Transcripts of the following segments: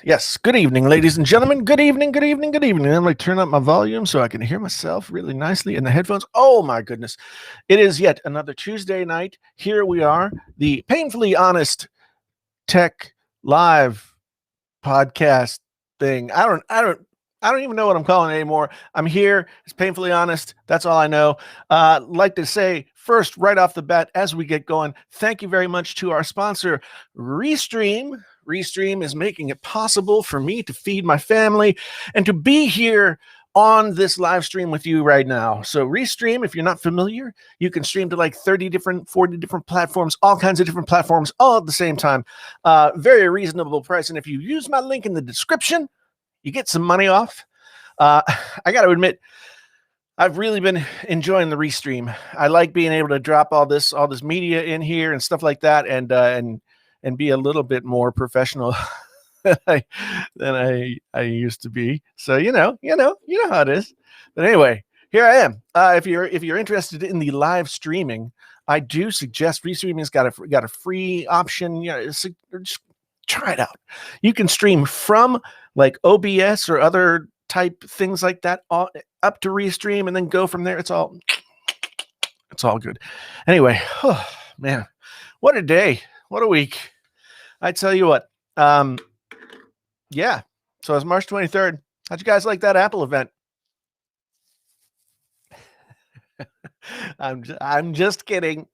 Yes. Good evening, ladies and gentlemen. Good evening, good evening, good evening. I'm going to turn up my volume so I can hear myself really nicely in the headphones. Oh, my goodness. It is yet another Tuesday night. Here we are, the Painfully Honest Tech Live podcast thing. I don't even know what I'm calling it anymore. I'm here. It's painfully honest. That's all I know. Like to say first, right off the bat, as we get going, thank you very much to our sponsor, Restream. Restream is making it possible for me to feed my family and to be here on this live stream with you right now. So Restream, if you're not familiar, you can stream to like 30 different, 40 different platforms, all kinds of different platforms, all at the same time. Very reasonable price. And if you use my link in the description, you get some money off. I got to admit, I've really been enjoying the Restream. I like being able to drop all this media in here and stuff like that, and be a little bit more professional than I used to be. So you know how it is. But anyway, here I am. If you're interested in the live streaming, I do suggest Restreaming's got a free option. Just try it out. You can stream from like OBS or other type things like that up to Restream and then go from there. It's all good. Anyway, oh, man, what a day. What a week. I tell you what. Yeah. So it's March 23rd. How'd you guys like that Apple event? I'm just kidding.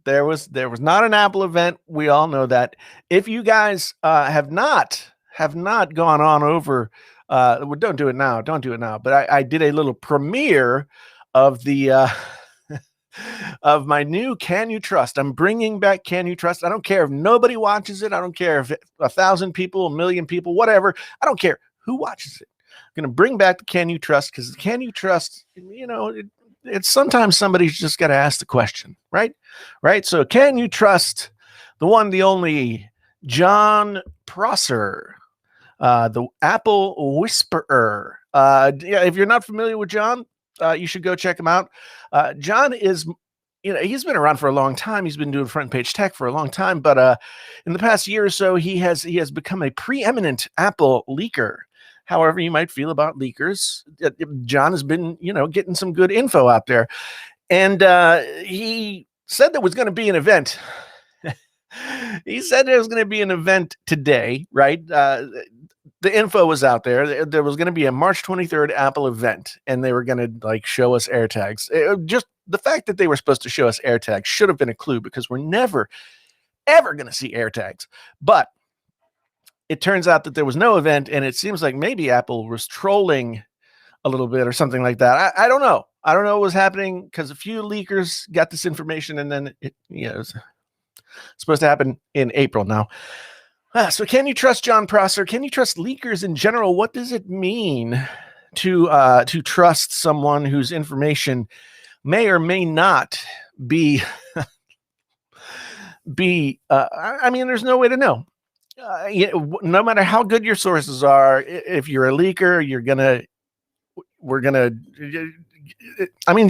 There was not an Apple event. We all know that. If you guys have not gone on over, well, don't do it now. Don't do it now. But I did a little premiere of the of my new Can You Trust. I'm bringing back Can You Trust. I don't care if nobody watches it. I don't care if 1,000 people, 1,000,000 people, whatever. I don't care who watches it. I'm going to bring back the Can You Trust, because Can You Trust, it's sometimes somebody's just got to ask the question, right? Right. So can you trust the one, the only John Prosser, the Apple Whisperer? If you're not familiar with John, you should go check him out. John is, he's been around for a long time. He's been doing front page tech for a long time, but in the past year or so, he has become a preeminent Apple leaker. However you might feel about leakers, John has been, getting some good info out there. And he said there was going to be an event. He said there was going to be an event today, right? The info was out there. There was going to be a March 23rd Apple event, and they were going to show us AirTags. Just the fact that they were supposed to show us AirTags should have been a clue, because we're never, ever going to see AirTags. But it turns out that there was no event, and it seems like maybe Apple was trolling a little bit or something like that. I don't know. I don't know what was happening, because a few leakers got this information, and then it was supposed to happen in April now. So can you trust John Prosser? Can you trust leakers in general? What does it mean to trust someone whose information may or may not be I mean, there's no way to know. No matter how good your sources are, if you're a leaker, I mean,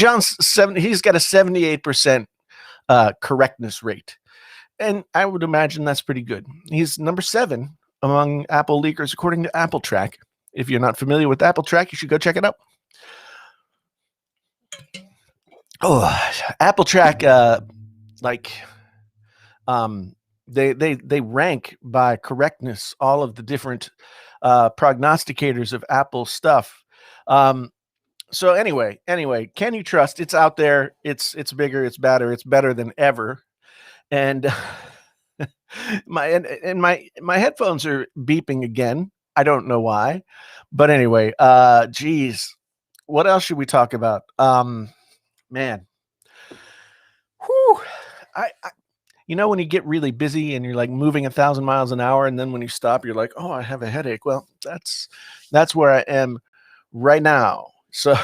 he's got a 78% correctness rate. And I would imagine that's pretty good. He's number 7 among Apple leakers, according to Apple Track. If you're not familiar with Apple Track, you should go check it out. Oh, Apple Track, they rank by correctness all of the different prognosticators of Apple stuff. So anyway, can you trust? It's out there. It's bigger. It's better. It's better than ever. And my headphones are beeping again. I don't know why, but anyway, geez, what else should we talk about? Man, whew, I when you get really busy and you're like moving 1,000 miles an hour, and then when you stop, you're like, oh, I have a headache. Well, that's where I am right now. So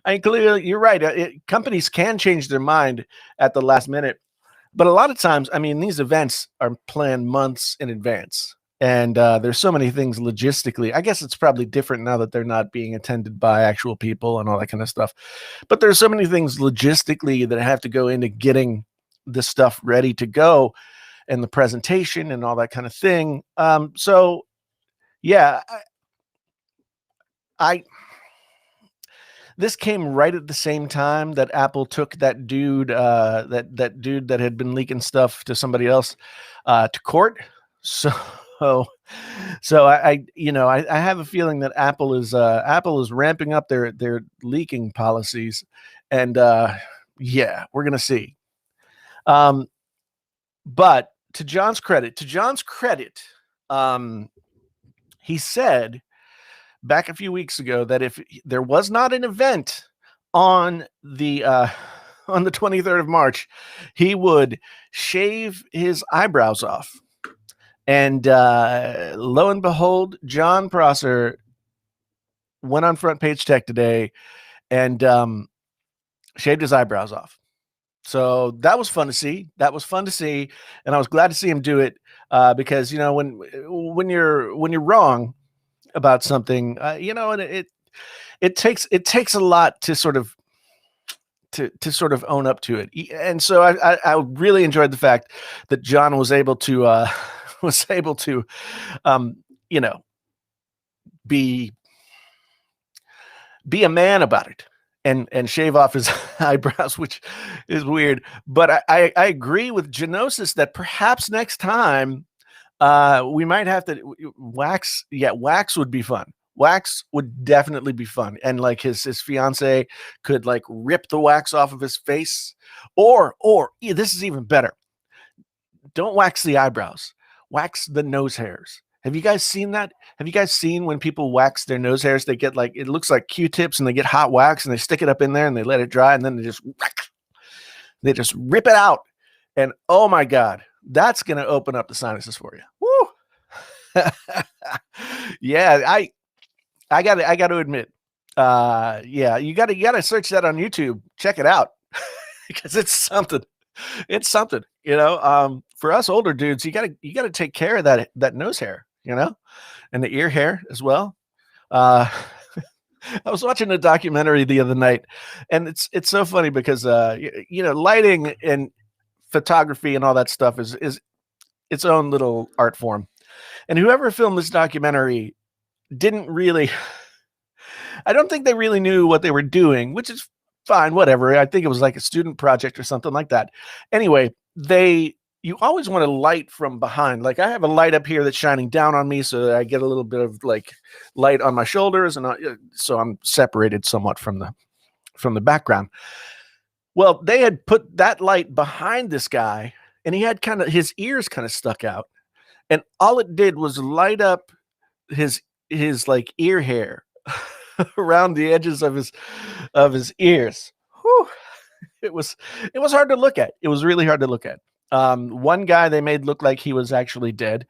clearly you're right. Companies can change their mind at the last minute. But a lot of times, I mean, these events are planned months in advance. And there's so many things logistically. I guess it's probably different now that they're not being attended by actual people and all that kind of stuff. But there's so many things logistically that have to go into getting the stuff ready to go, and the presentation and all that kind of thing. So Yeah, I this came right at the same time that Apple took that dude, that dude that had been leaking stuff to somebody else, to court. So, I have a feeling that Apple is ramping up their leaking policies, and yeah, we're gonna see. Um, but to John's credit, um, he said back a few weeks ago that if there was not an event on the on the 23rd of March, he would shave his eyebrows off. And lo and behold, John Prosser went on Front Page Tech today and shaved his eyebrows off. So that was fun to see. That was fun to see, and I was glad to see him do it because when you're wrong about something, and it takes a lot to sort of sort of own up to it. And so I really enjoyed the fact that John was able to was able to um, you know be be a man about it and shave off his eyebrows, which is weird. But I agree with Genosis that perhaps next time we might have to wax. Yeah, wax would be fun. Wax would definitely be fun. And like his fiance could like rip the wax off of his face. Or yeah, this is even better. Don't wax the eyebrows. Wax the nose hairs. Have you guys seen that? Have you guys seen when people wax their nose hairs? They get like, it looks like Q-tips and they get hot wax and they stick it up in there and they let it dry and then they just rip it out. And oh my God, that's going to open up the sinuses for you. Woo! Yeah, I got to admit, yeah, you got to search that on YouTube. Check it out because it's something. It's something, for us older dudes, you gotta take care of that nose hair, and the ear hair as well. Uh, I was watching a documentary the other night, and it's so funny because lighting and photography and all that stuff is its own little art form. And whoever filmed this documentary didn't really, I don't think they really knew what they were doing, which is fine, whatever. I think it was like a student project or something like that. Anyway, you always want to light from behind. Like I have a light up here that's shining down on me so that I get a little bit of like light on my shoulders, and so I'm separated somewhat from the background. Well, they had put that light behind this guy, and he had his ears kind of stuck out, and all it did was light up his like ear hair around the edges of his ears. Whew. It was hard to look at. It was really hard to look at. One guy they made look like he was actually dead.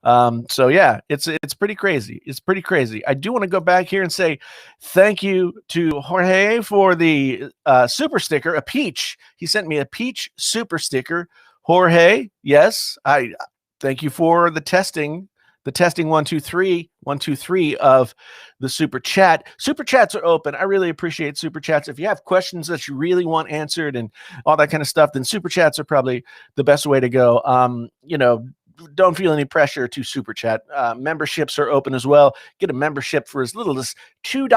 So yeah, it's pretty crazy. It's pretty crazy. I do want to go back here and say thank you to Jorge for the super sticker, a peach. He sent me a peach super sticker. Jorge, yes, I thank you for the testing 123 of the super chat. Super chats are open. I really appreciate super chats. If you have questions that you really want answered and all that kind of stuff, then super chats are probably the best way to go. Don't feel any pressure to super chat. Memberships are open as well. Get a membership for as little as $2.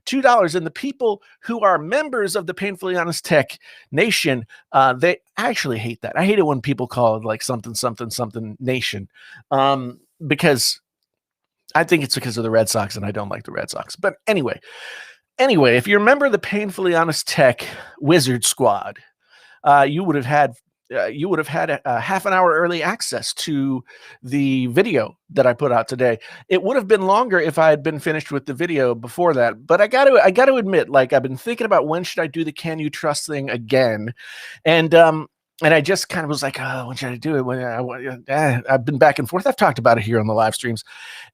$2. And the people who are members of the Painfully Honest Tech Nation, they actually hate that. I hate it when people call it like something nation. Because I think it's because of the Red Sox, and I don't like the Red Sox. But anyway, if you remember the Painfully Honest Tech Wizard Squad, you would have had a half an hour early access to the video that I put out today. It would have been longer if I had been finished with the video before that. But I got to admit, like I've been thinking about when should I do the Can You Trust thing again, and I just kind of was like, oh, when should I do it? I've been back and forth. I've talked about it here on the live streams.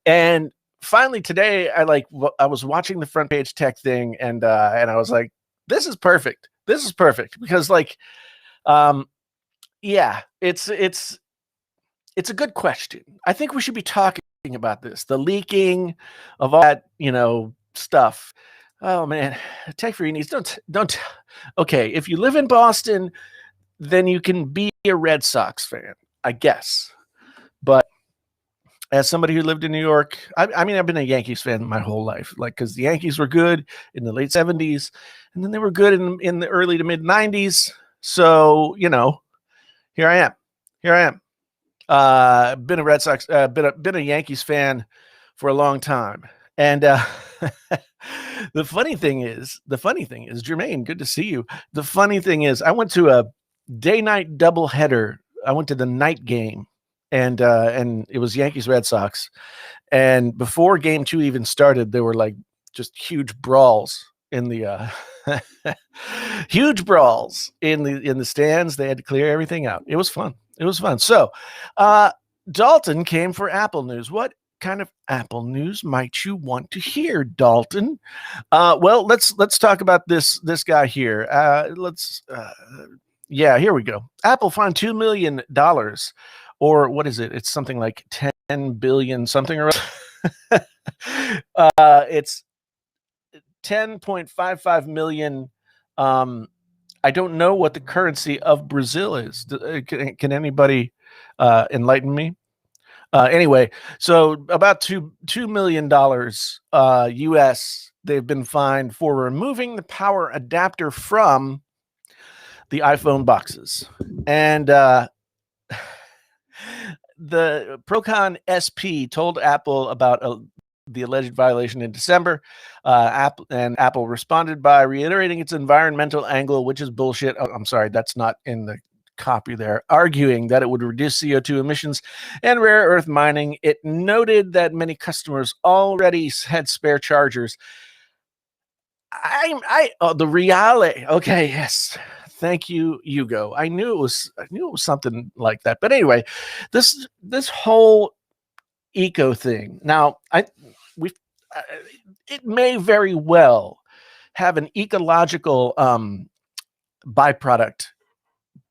And finally today, I was watching the Front Page Tech thing, and I was like, this is perfect. This is perfect because yeah, it's a good question. I think we should be talking about this, the leaking of all that, stuff. Oh man, Tech for your needs. Don't. Okay, if you live in Boston, then you can be a Red Sox fan, I guess. But as somebody who lived in New York, I mean, I've been a Yankees fan my whole life, like because the Yankees were good in the late '70s, and then they were good in the early to mid '90s. So here I am. Here I am. Been a Red Sox, been a Yankees fan for a long time, and the funny thing is, Jermaine, good to see you. The funny thing is, I went to a day-night doubleheader. I went to the night game, and it was Yankees Red Sox. And before game two even started, there were like just huge brawls in the huge brawls in the stands. They had to clear everything out. It was fun. It was fun. So, Dalton came for Apple news. What kind of Apple news might you want to hear, Dalton? Well, let's talk about this guy here. Yeah, here we go. Apple fined $2 million, or what is it? It's something like 10 billion something or other. It's 10.55 million. I don't know what the currency of Brazil is. Can anybody enlighten me? Anyway, so about $2 million US they've been fined for removing the power adapter from the iPhone boxes. And the Procon SP told Apple about the alleged violation in December. Apple responded by reiterating its environmental angle, which is bullshit. Oh, I'm sorry, that's not in the copy there, arguing that it would reduce CO2 emissions and rare earth mining. It noted that many customers already had spare chargers. The reality. Okay, yes. Thank you, Hugo. I knew it was something like that. But anyway, this whole eco thing. Now, it may very well have an ecological byproduct,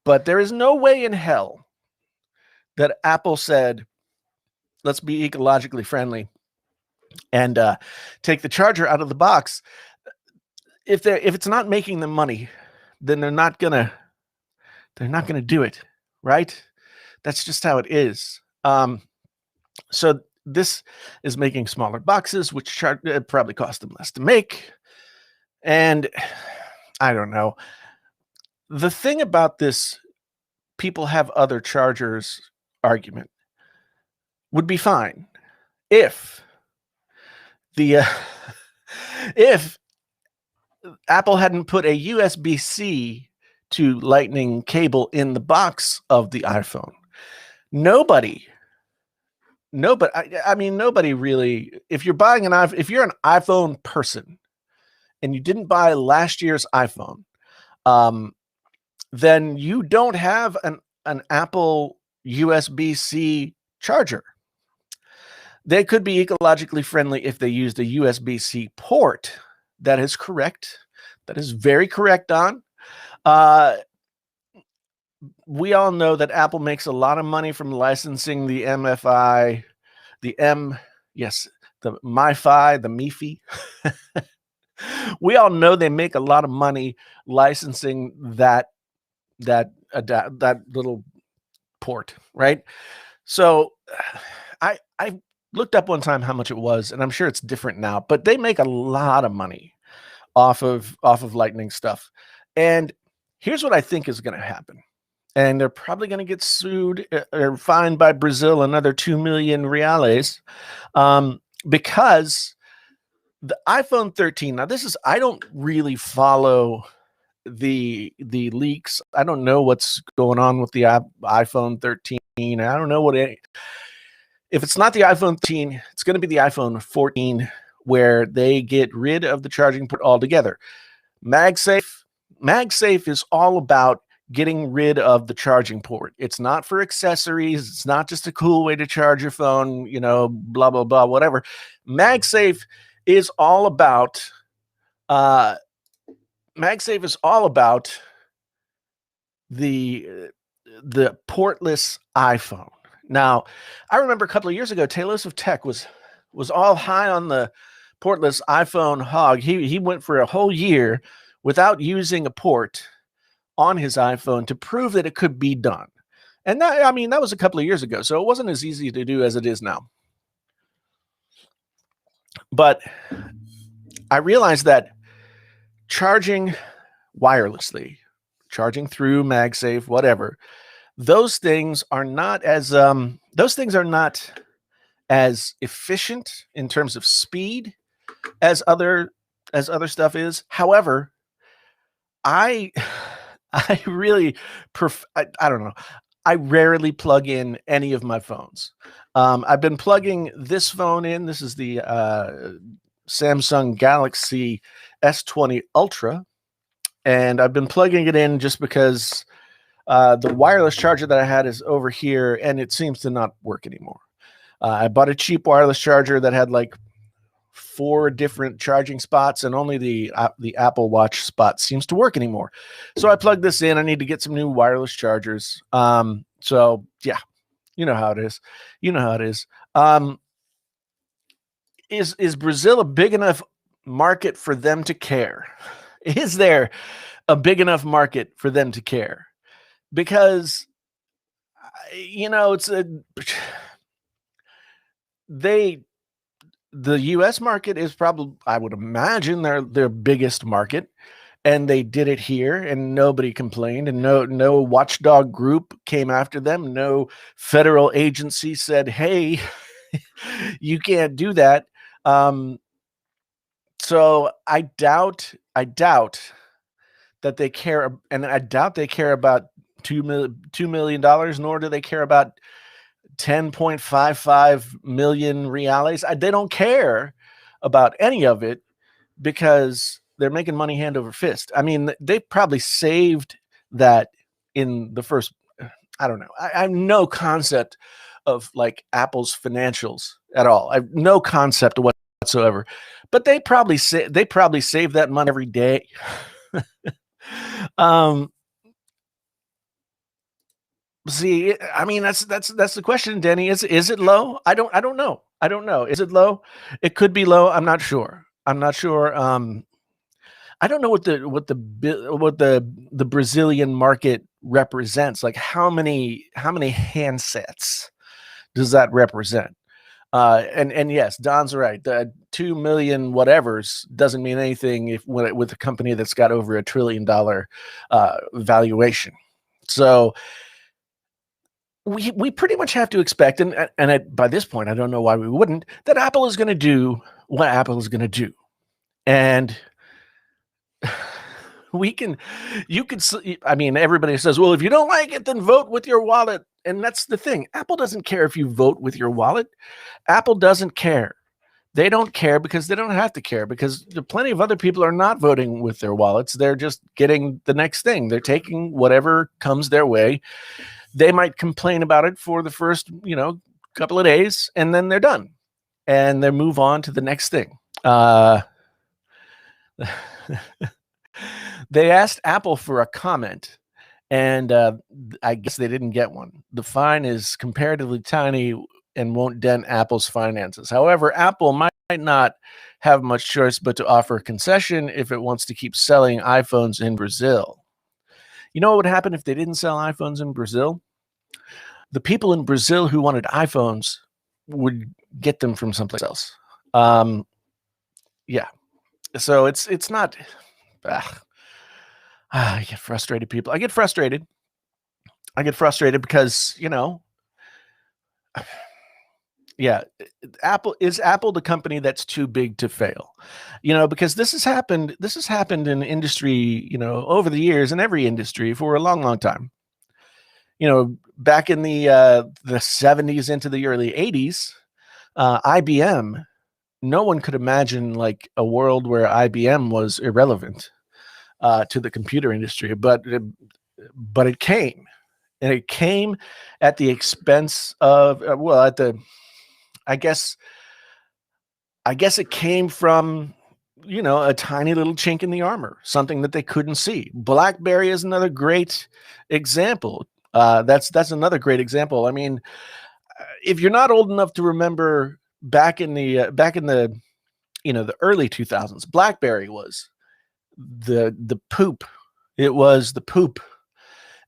but there is no way in hell that Apple said, let's be ecologically friendly and take the charger out of the box. If it's not making them money, then they're not gonna do it, right? That's just how it is. So this is making smaller boxes, which probably cost them less to make. And I don't know. The thing about this people have other chargers argument would be fine if if Apple hadn't put a USB-C to Lightning cable in the box of the iPhone. Nobody, I mean, nobody really, if you're buying if you're an iPhone person and you didn't buy last year's iPhone, then you don't have an Apple USB-C charger. They could be ecologically friendly if they used a USB-C port. That is correct. That is very correct, Don. We all know that Apple makes a lot of money from licensing the MFI, the MiFi, the MiFi. We all know they make a lot of money licensing that little port, right? So I looked up one time how much it was, and I'm sure it's different now, but they make a lot of money off of Lightning stuff. And here's what I think is going to happen. And they're probably going to get sued or fined by Brazil another 2 million reales, because the iPhone 13. Now, I don't really follow the leaks. I don't know what's going on with the iPhone 13. I don't know if it's not the iPhone 13, it's going to be the iPhone 14, where they get rid of the charging port altogether. MagSafe is all about getting rid of the charging port. It's not for accessories. It's not just a cool way to charge your phone, blah, blah, blah, whatever. MagSafe is all about the portless iPhone. Now, I remember a couple of years ago, Talos of Tech was all high on the portless iPhone hog. He went for a whole year without using a port on his iPhone to prove that it could be done. And that was a couple of years ago, so it wasn't as easy to do as it is now. But I realized that charging wirelessly, charging through MagSafe, whatever, those things are not as efficient in terms of speed as other stuff is. However, I I really I don't know. I rarely plug in any of my phones. I've been plugging this phone in. This is the Samsung Galaxy S20 Ultra, and I've been plugging it in just because the wireless charger that I had is over here, and it seems to not work anymore. I bought a cheap wireless charger that had like 4 different charging spots, and only the Apple Watch spot seems to work anymore. So I plugged this in. I need to get some new wireless chargers. So yeah, you know how it is. You know how it is. Is Brazil a big enough market for them to care? Is there a big enough market for them to care? Because it's they the US market is probably, I would imagine, their biggest market, and they did it here and nobody complained, and no watchdog group came after them. No federal agency said, "Hey, you can't do that." So I doubt that they care, and I doubt they care about $2 million, nor do they care about 10.55 million reales. They don't care about any of it because they're making money hand over fist. I mean, they probably saved that in the first. I don't know. I have no concept of like Apple's financials at all. I have no concept of whatsoever. But they probably save that money every day. um, See, I mean, that's the question, Denny. Is it low? I don't know. I don't know. Is it low? It could be low. I'm not sure. I'm not sure. I don't know what the Brazilian market represents. Like how many handsets does that represent? And yes, Don's right. The 2 million whatevers doesn't mean anything with a company that's got over $1 trillion valuation. So we pretty much have to expect, and by this point, I don't know why we wouldn't, that Apple is going to do what Apple is going to do, and we can, you could, I mean, everybody says, well, if you don't like it, then vote with your wallet, and that's the thing. Apple doesn't care if you vote with your wallet. Apple doesn't care. They don't care because they don't have to care, because plenty of other people are not voting with their wallets. They're just getting the next thing. They're taking whatever comes their way. They might complain about it for the first, couple of days, and then they're done, and they move on to the next thing. They asked Apple for a comment, and I guess they didn't get one. The fine is comparatively tiny and won't dent Apple's finances. However, Apple might not have much choice but to offer a concession if it wants to keep selling iPhones in Brazil. You know what would happen if they didn't sell iPhones in Brazil? The people in Brazil who wanted iPhones would get them from someplace else. Yeah. So it's not. I get frustrated. People. I get frustrated. Because yeah, Apple the company that's too big to fail? Because this has happened. This has happened in industry. Over the years, in every industry for a long, long time. Back in the 70s into the early 80s, IBM, no one could imagine like a world where IBM was irrelevant to the computer industry, but it came, and it came at the expense of I guess it came from a tiny little chink in the armor, something that they couldn't see. BlackBerry is another great example. That's another great example. I mean, if you're not old enough to remember back in the the early 2000s, BlackBerry was the poop. It was the poop.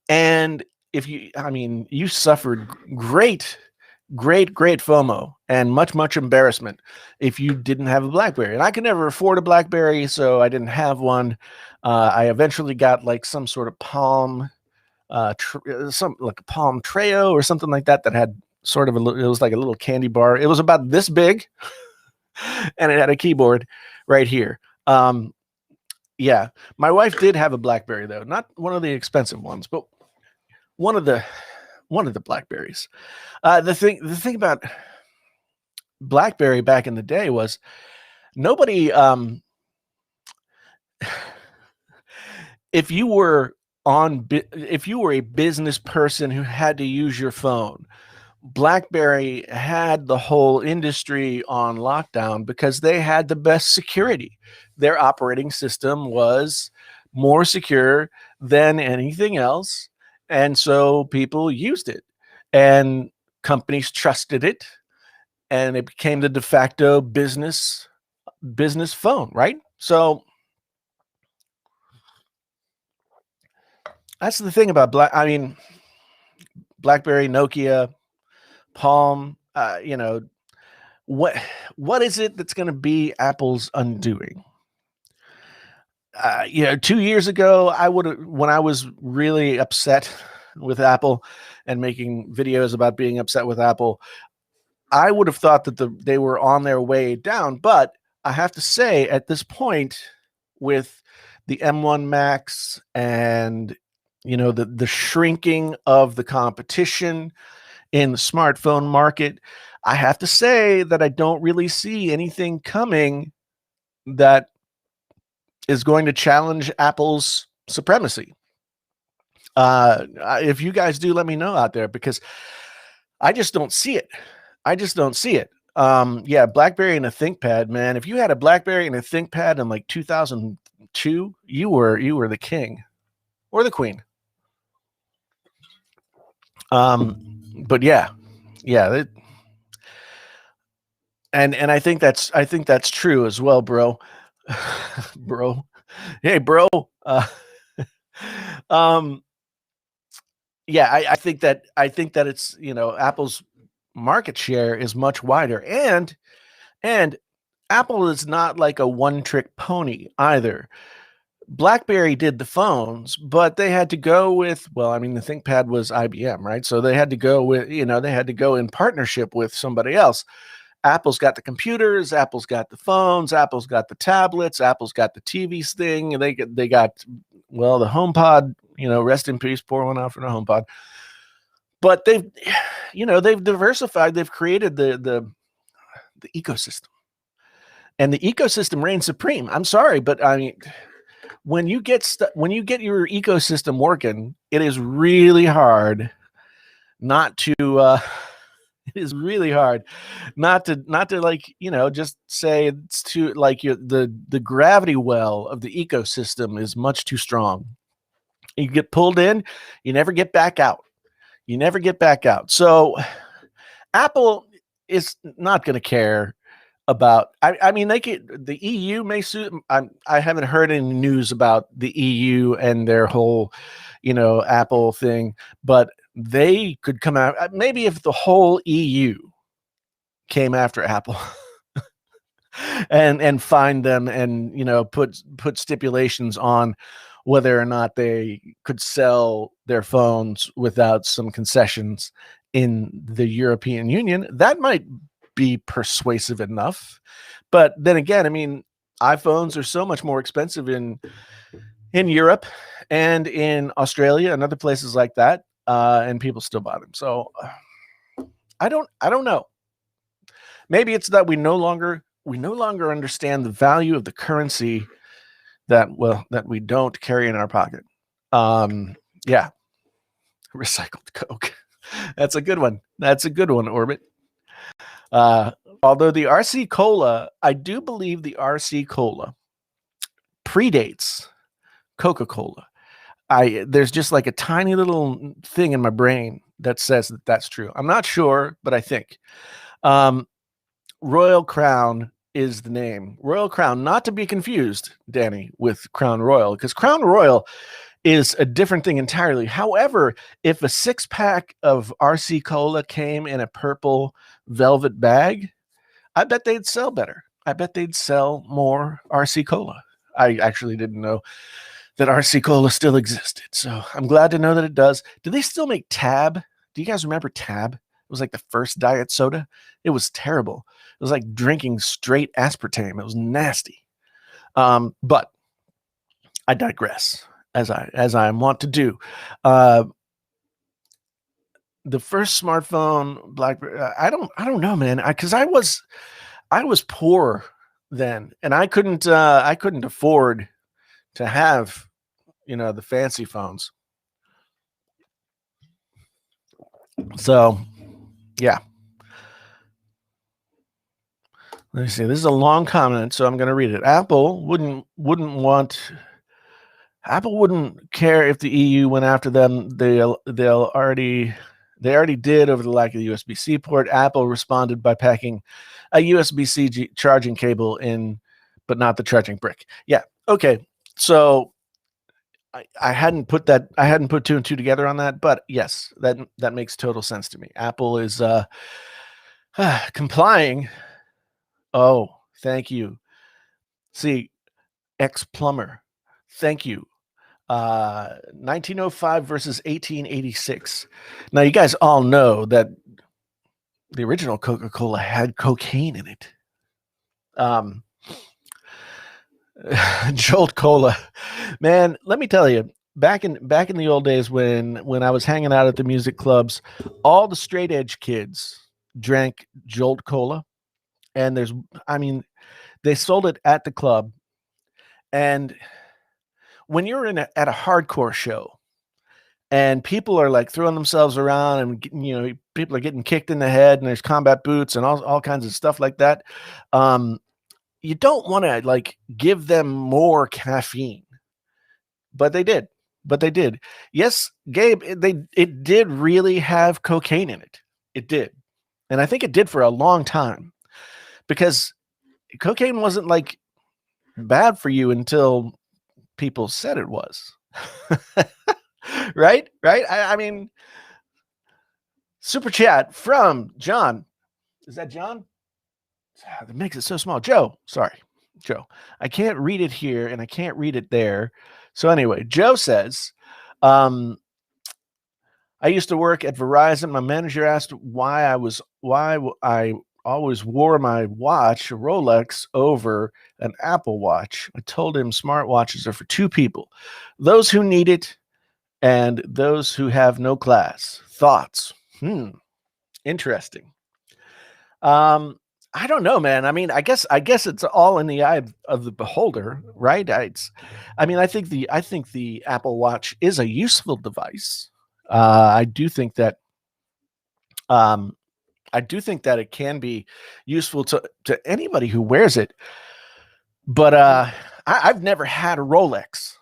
And you suffered great great FOMO and much embarrassment if you didn't have a BlackBerry. And I could never afford a BlackBerry, so I didn't have one. I eventually got like some sort of Palm, some like a Palm Treo or something like that had sort of it was like a little candy bar. It was about this big, and it had a keyboard right here. Yeah, my wife did have a BlackBerry though, not one of the expensive ones, but one of the Blackberries. The thing about BlackBerry back in the day was nobody. If you were if you were a business person who had to use your phone, BlackBerry had the whole industry on lockdown because they had the best security. Their operating system was more secure than anything else, and so people used it, and companies trusted it, and it became the de facto business phone, right? So that's the thing about BlackBerry, Nokia, Palm. What is it that's going to be Apple's undoing? 2 years ago, when I was really upset with Apple and making videos about being upset with Apple, I would have thought that they were on their way down. But I have to say, at this point, with the M1 Max and the shrinking of the competition in the smartphone market, I have to say that I don't really see anything coming that is going to challenge Apple's supremacy. If you guys do, let me know out there, because I just don't see it. Yeah, BlackBerry and a ThinkPad, man. If you had a BlackBerry and a ThinkPad in like 2002, you were the king or the queen. But yeah, and I think that's true as well, bro. Bro, hey, bro. Yeah, I think that it's Apple's market share is much wider, and Apple is not like a one-trick pony either. BlackBerry did the phones, but they had to go with, well, I mean, the ThinkPad was IBM, right? So they had to go with, they had to go in partnership with somebody else. Apple's got the computers, Apple's got the phones, Apple's got the tablets, Apple's got the TVs thing. They got, well, the HomePod, rest in peace, pour one out for the HomePod. But they've diversified. They've created the ecosystem, and the ecosystem reigns supreme. I'm sorry, but I mean, when you get your ecosystem working, it is really hard not to. It is really hard not to like, just say it's too like the gravity well of the ecosystem is much too strong. You get pulled in, you never get back out. So Apple is not going to care about, I mean, the EU may sue. I haven't heard any news about the EU and their whole, Apple thing, but they could come out. Maybe if the whole EU came after Apple and find them and, put stipulations on whether or not they could sell their phones without some concessions in the European Union, that might be persuasive enough. But then again, I mean, iPhones are so much more expensive in Europe and in Australia and other places like that, and people still buy them. So I don't know. Maybe it's that we no longer understand the value of the currency that we don't carry in our pocket. Yeah, recycled Coke. That's a good one. Orbit. Although the RC Cola, I do believe the RC Cola predates Coca-Cola. There's just like a tiny little thing in my brain that says that that's true. I'm not sure, but I think. Royal Crown is the name. Royal Crown, not to be confused, Danny, with Crown Royal, because Crown Royal is a different thing entirely. However, if a 6-pack of RC Cola came in a purple velvet bag, I bet they'd sell better. I bet they'd sell more RC Cola. I actually didn't know that RC Cola still existed, so I'm glad to know that it does. Do they still make Tab? Do you guys remember Tab? It was like the first diet soda. It was terrible. It was like drinking straight aspartame. It was nasty. But I digress, as I want to do. The first smartphone, BlackBerry. I don't know, man. Because I was poor then, and I couldn't afford to have the fancy phones. So yeah. Let me see. This is a long comment, so I'm going to read it. Apple wouldn't care if the EU went after them. They already did over the lack of the USB-C port. Apple responded by packing a USB-C charging cable in, but not the charging brick. Yeah. Okay. So I hadn't put two and two together on that, but yes, that makes total sense to me. Apple is complying. Oh, thank you. See, ex-plumber. Thank you. 1905 versus 1886. Now, you guys all know that the original Coca-Cola had cocaine in it. Jolt Cola, man. Let me tell you, back in the old days when I was hanging out at the music clubs, all the straight edge kids drank Jolt Cola, and they sold it at the club, and when you're at a hardcore show and people are like throwing themselves around and people are getting kicked in the head and there's combat boots and all kinds of stuff like that, you don't want to like give them more caffeine, but they did. Yes, Gabe, it did really have cocaine in it. It did. And I think it did for a long time, because cocaine wasn't like bad for you until people said it was. Right? I mean, super chat from John. Is that John? That makes it so small. Joe. Sorry, Joe. I can't read it here and I can't read it there. So anyway, Joe says, I used to work at Verizon. My manager asked why I always wore my watch, a Rolex, over an Apple Watch. I told him smartwatches are for two people, those who need it and those who have no class. Thoughts? Interesting. I don't know, man. I mean, I guess it's all in the eye of the beholder, right? I think the Apple Watch is a useful device. I do think that it can be useful to anybody who wears it. But I've never had a Rolex,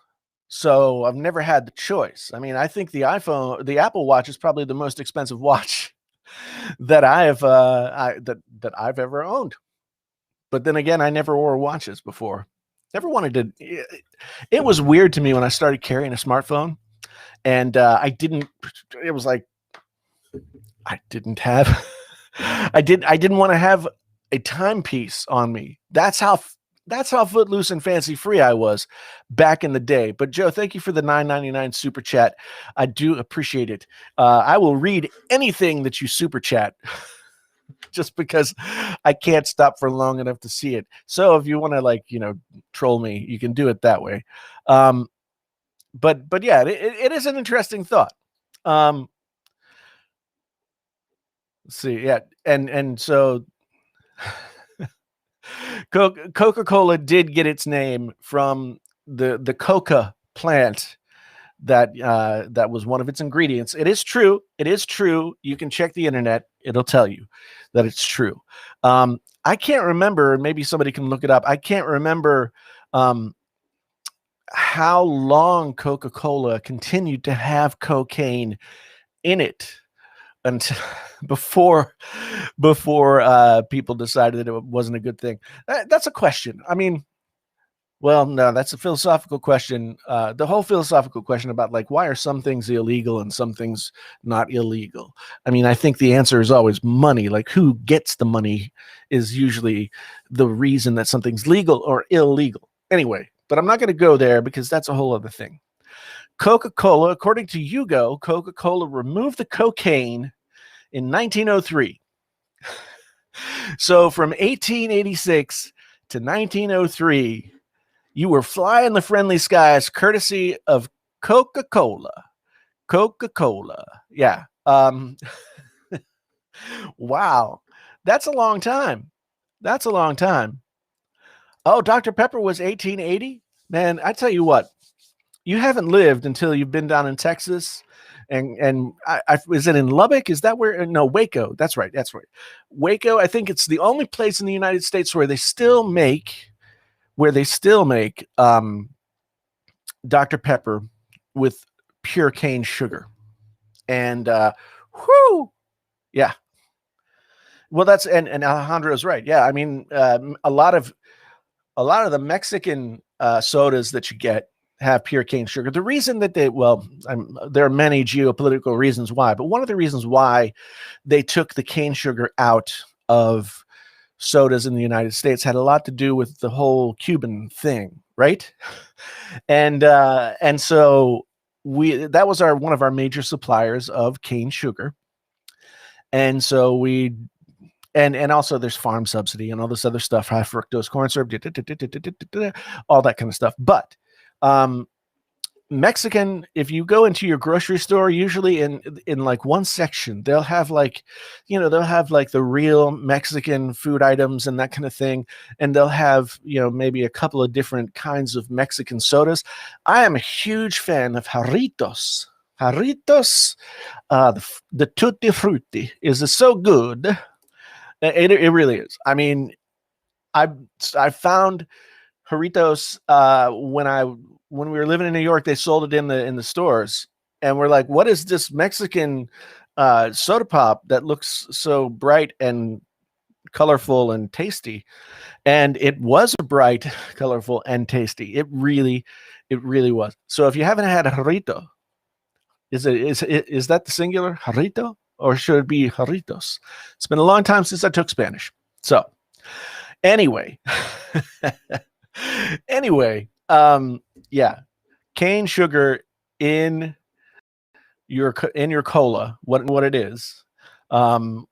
so I've never had the choice. I mean, I think the Apple Watch is probably the most expensive watch that I've ever owned. But then again, I never wore watches before. Never wanted to. It was weird to me when I started carrying a smartphone, and I didn't. It was like I didn't have. I didn't want to have a timepiece on me. That's how footloose and fancy free I was back in the day. But Joe, thank you for the $9.99 super chat. I do appreciate it. I will read anything that you super chat, just because I can't stop for long enough to see it. So if you want to troll me, you can do it that way. But yeah, it is an interesting thought. Let's see, yeah, and so Coca-Cola did get its name from the coca plant that was one of its ingredients. It is true. You can check the internet. It'll tell you that it's true. I can't remember. Maybe somebody can look it up. I can't remember how long Coca-Cola continued to have cocaine in it until before people decided that it wasn't a good thing. That's a question. I mean, Well, no, that's a philosophical question. The whole philosophical question about like why are some things illegal and some things not illegal? I mean, I think the answer is always money. Like who gets the money is usually the reason that something's legal or illegal. Anyway, but I'm not going to go there because that's a whole other thing. Coca-Cola, according to Hugo, Coca-Cola removed the cocaine in 1903. So from 1886 to 1903, you were flying the friendly skies courtesy of Coca-Cola. Coca-Cola. Yeah. Wow. That's a long time. That's a long time. Oh, Dr. Pepper was 1880? Man, I tell you what, you haven't lived until you've been down in Texas. And is it in Lubbock? Is that where? No, Waco. That's right. That's right. Waco. I think it's the only place in the United States where they still make Dr. Pepper with pure cane sugar. And whoo, yeah. Well, that's and Alejandro's right. Yeah, I mean, a lot of the Mexican sodas that you get have pure cane sugar. The reason that there are many geopolitical reasons why, but one of the reasons why they took the cane sugar out of sodas in the United States had a lot to do with the whole Cuban thing, right? And so that was one of our major suppliers of cane sugar. And so and also there's farm subsidy and all this other stuff, high fructose corn syrup, all that kind of stuff. But Mexican, if you go into your grocery store, usually in like one section, they'll have like the real Mexican food items and that kind of thing. And they'll have, maybe a couple of different kinds of Mexican sodas. I am a huge fan of Jarritos. Jarritos, the Tutti Frutti is so good. It really is. I mean, I found Jarritos when we were living in New York. They sold it in the stores, and we're like, "What is this Mexican soda pop that looks so bright and colorful and tasty?" And it was bright, colorful, and tasty. It really was. So if you haven't had a Jarrito, is that the singular Jarrito? Or should it be Jarritos? It's been a long time since I took Spanish. So anyway, yeah, cane sugar in your cola, what it is. Yeah,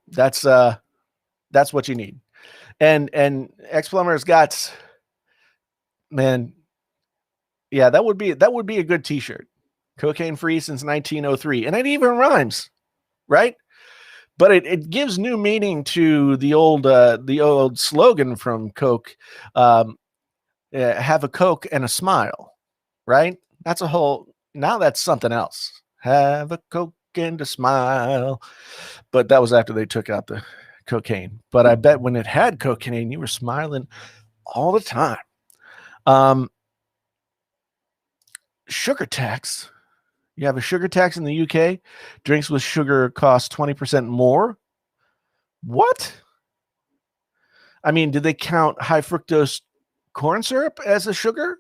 that's what you need. And X-Plumber's got, man, yeah, that would be a good t-shirt. Cocaine free since 1903. And it even rhymes, right? But it gives new meaning to the old slogan from Coke, have a Coke and a smile, right? Now that's something else. Have a Coke and a smile. But that was after they took out the cocaine. But I bet when it had cocaine, you were smiling all the time. Sugar tax. You have a sugar tax in the UK. Drinks with sugar cost 20% more. What? I mean, did they count high fructose corn syrup as a sugar?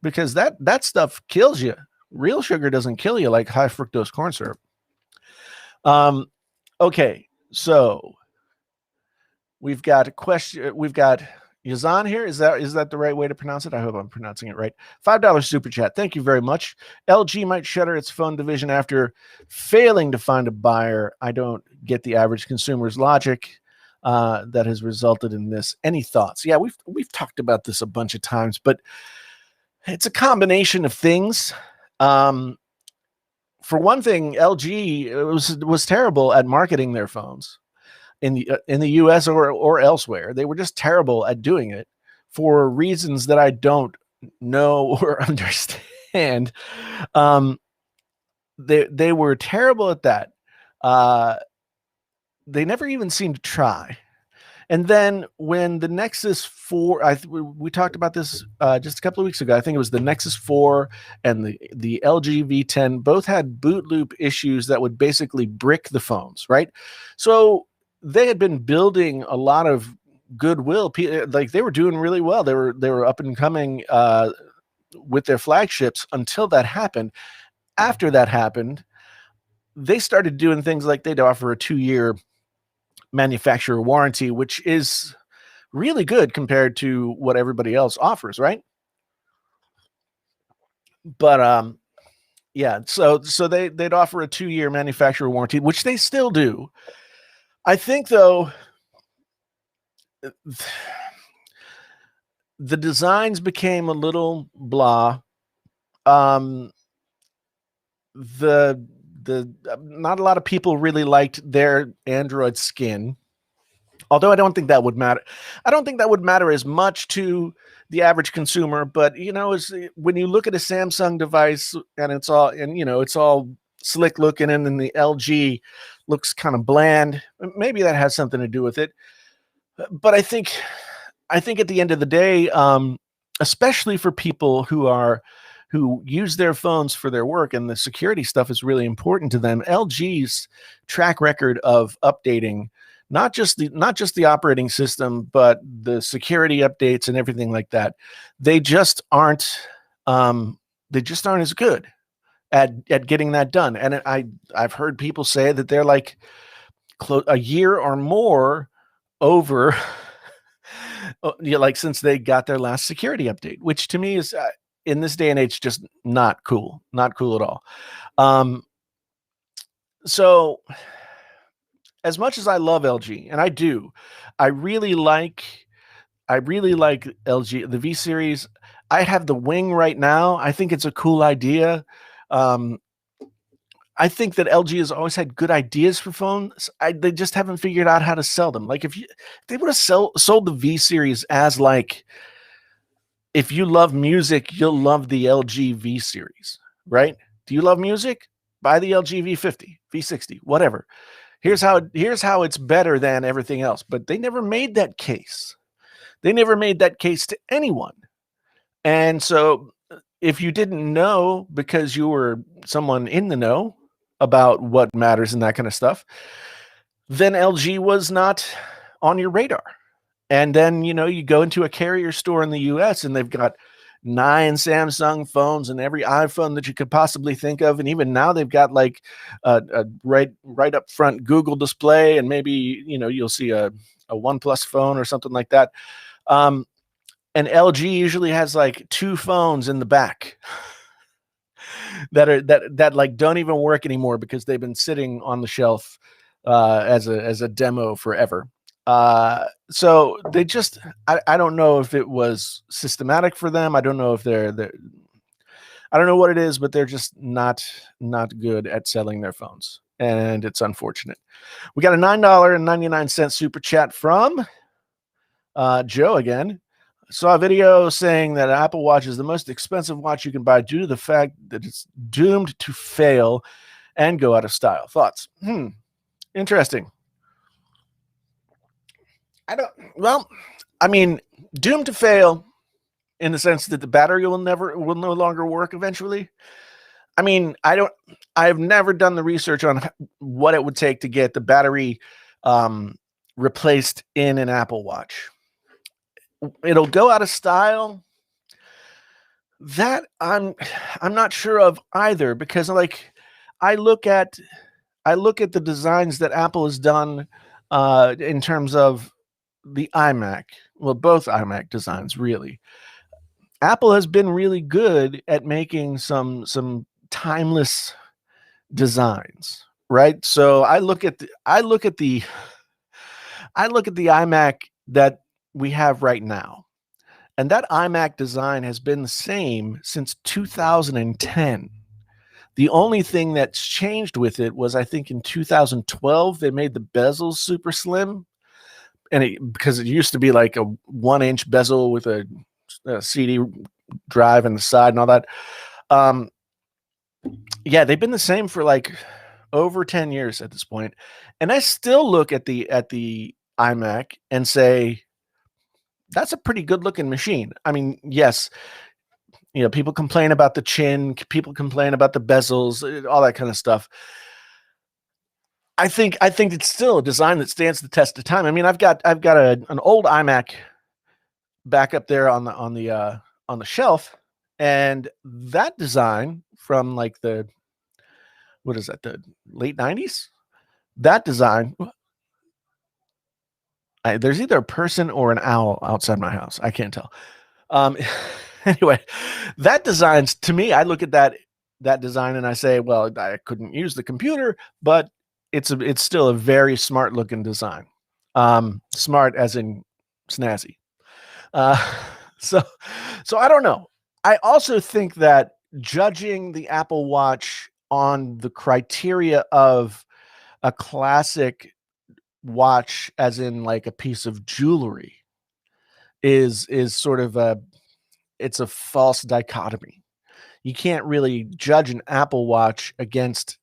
Because that stuff kills you. Real sugar doesn't kill you like high fructose corn syrup. Okay, so we've got a question. We've got Yazan here. Is that the right way to pronounce it? I hope I'm pronouncing it right. $5 super chat. Thank you very much. LG might shutter its phone division after failing to find a buyer. I don't get the average consumer's logic that has resulted in this. Any thoughts? Yeah, we've talked about this a bunch of times, but it's a combination of things. For one thing, LG was terrible at marketing their phones. In the US or elsewhere. They were just terrible at doing it for reasons that I don't know or understand. They were terrible at that. They never even seemed to try. And then when the Nexus 4, we talked about this just a couple of weeks ago. I think it was the Nexus 4 and the LG V10 both had boot loop issues that would basically brick the phones, right? So they had been building a lot of goodwill. Like they were doing really well. They were up and coming with their flagships until that happened. After that happened, they started doing things like they'd offer a 2-year manufacturer warranty, which is really good compared to what everybody else offers, right? But yeah, so they'd offer a 2-year manufacturer warranty, which they still do. I think though the designs became a little blah. Um the not a lot of people really liked their Android skin. Although I don't think that would matter. I don't think that would matter as much to the average consumer, but when you look at a Samsung device and it's all slick looking, and then the LG looks kind of bland, maybe that has something to do with it. But I think at the end of the day, especially for people who use their phones for their work and the security stuff is really important to them, LG's track record of updating not just the operating system, but the security updates and everything like that, they just aren't as good at getting that done. And I've heard people say that they're like a year or more over like since they got their last security update, which to me is in this day and age just not cool at all. So as much as I love LG, and I do, I really like LG, the V series. I have the Wing right now. I think it's a cool idea. I think that LG has always had good ideas for phones. They just haven't figured out how to sell them. Like if they would have sold the V series as like, if you love music, you'll love the LG V series, right? Do you love music? Buy the LG V50, V60, whatever. Here's how it's better than everything else. But they never made that case. They never made that case to anyone. And so if you didn't know because you were someone in the know about what matters and that kind of stuff, then LG was not on your radar. And then, you go into a carrier store in the US and they've got 9 Samsung phones and every iPhone that you could possibly think of. And even now they've got like a right up front Google display, and maybe, you'll see a OnePlus phone or something like that. And LG usually has like 2 phones in the back that like don't even work anymore because they've been sitting on the shelf as a demo forever. So they just, I don't know if it was systematic for them. I don't know if I don't know what it is, but they're just not good at selling their phones. And it's unfortunate. We got a $9.99 super chat from Joe again. Saw a video saying that an Apple Watch is the most expensive watch you can buy due to the fact that it's doomed to fail and go out of style. Thoughts? Interesting. Doomed to fail in the sense that the battery will no longer work eventually. I've never done the research on what it would take to get the battery replaced in an Apple Watch. It'll go out of style. That I'm not sure of either, because like I look at the designs that Apple has done in terms of the iMac. Well, both iMac designs, really. Apple has been really good at making some timeless designs, right? So I look at the iMac that we have right now, and that iMac design has been the same since 2010. The only thing that's changed with it was, I think in 2012 they made the bezels super slim, and because it used to be like a 1-inch bezel with a CD drive in the side and all that. Yeah, they've been the same for like over 10 years at this point. And I still look at the iMac and say, that's a pretty good looking machine. I mean, yes, people complain about the chin, people complain about the bezels, all that kind of stuff. I think it's still a design that stands the test of time. I mean, I've got an old iMac back up there on the shelf, and that design from like the what is that, the late 90s? That design, there's either a person or an owl outside my house. I can't tell. Um, anyway, that designs to me, I look at that design and I say, well, I couldn't use the computer, but it's still a very smart looking design. Smart as in snazzy. Uh, so I don't know. I also think that judging the Apple Watch on the criteria of a classic watch, as in like a piece of jewelry, is sort of it's a false dichotomy. You can't really judge an Apple Watch against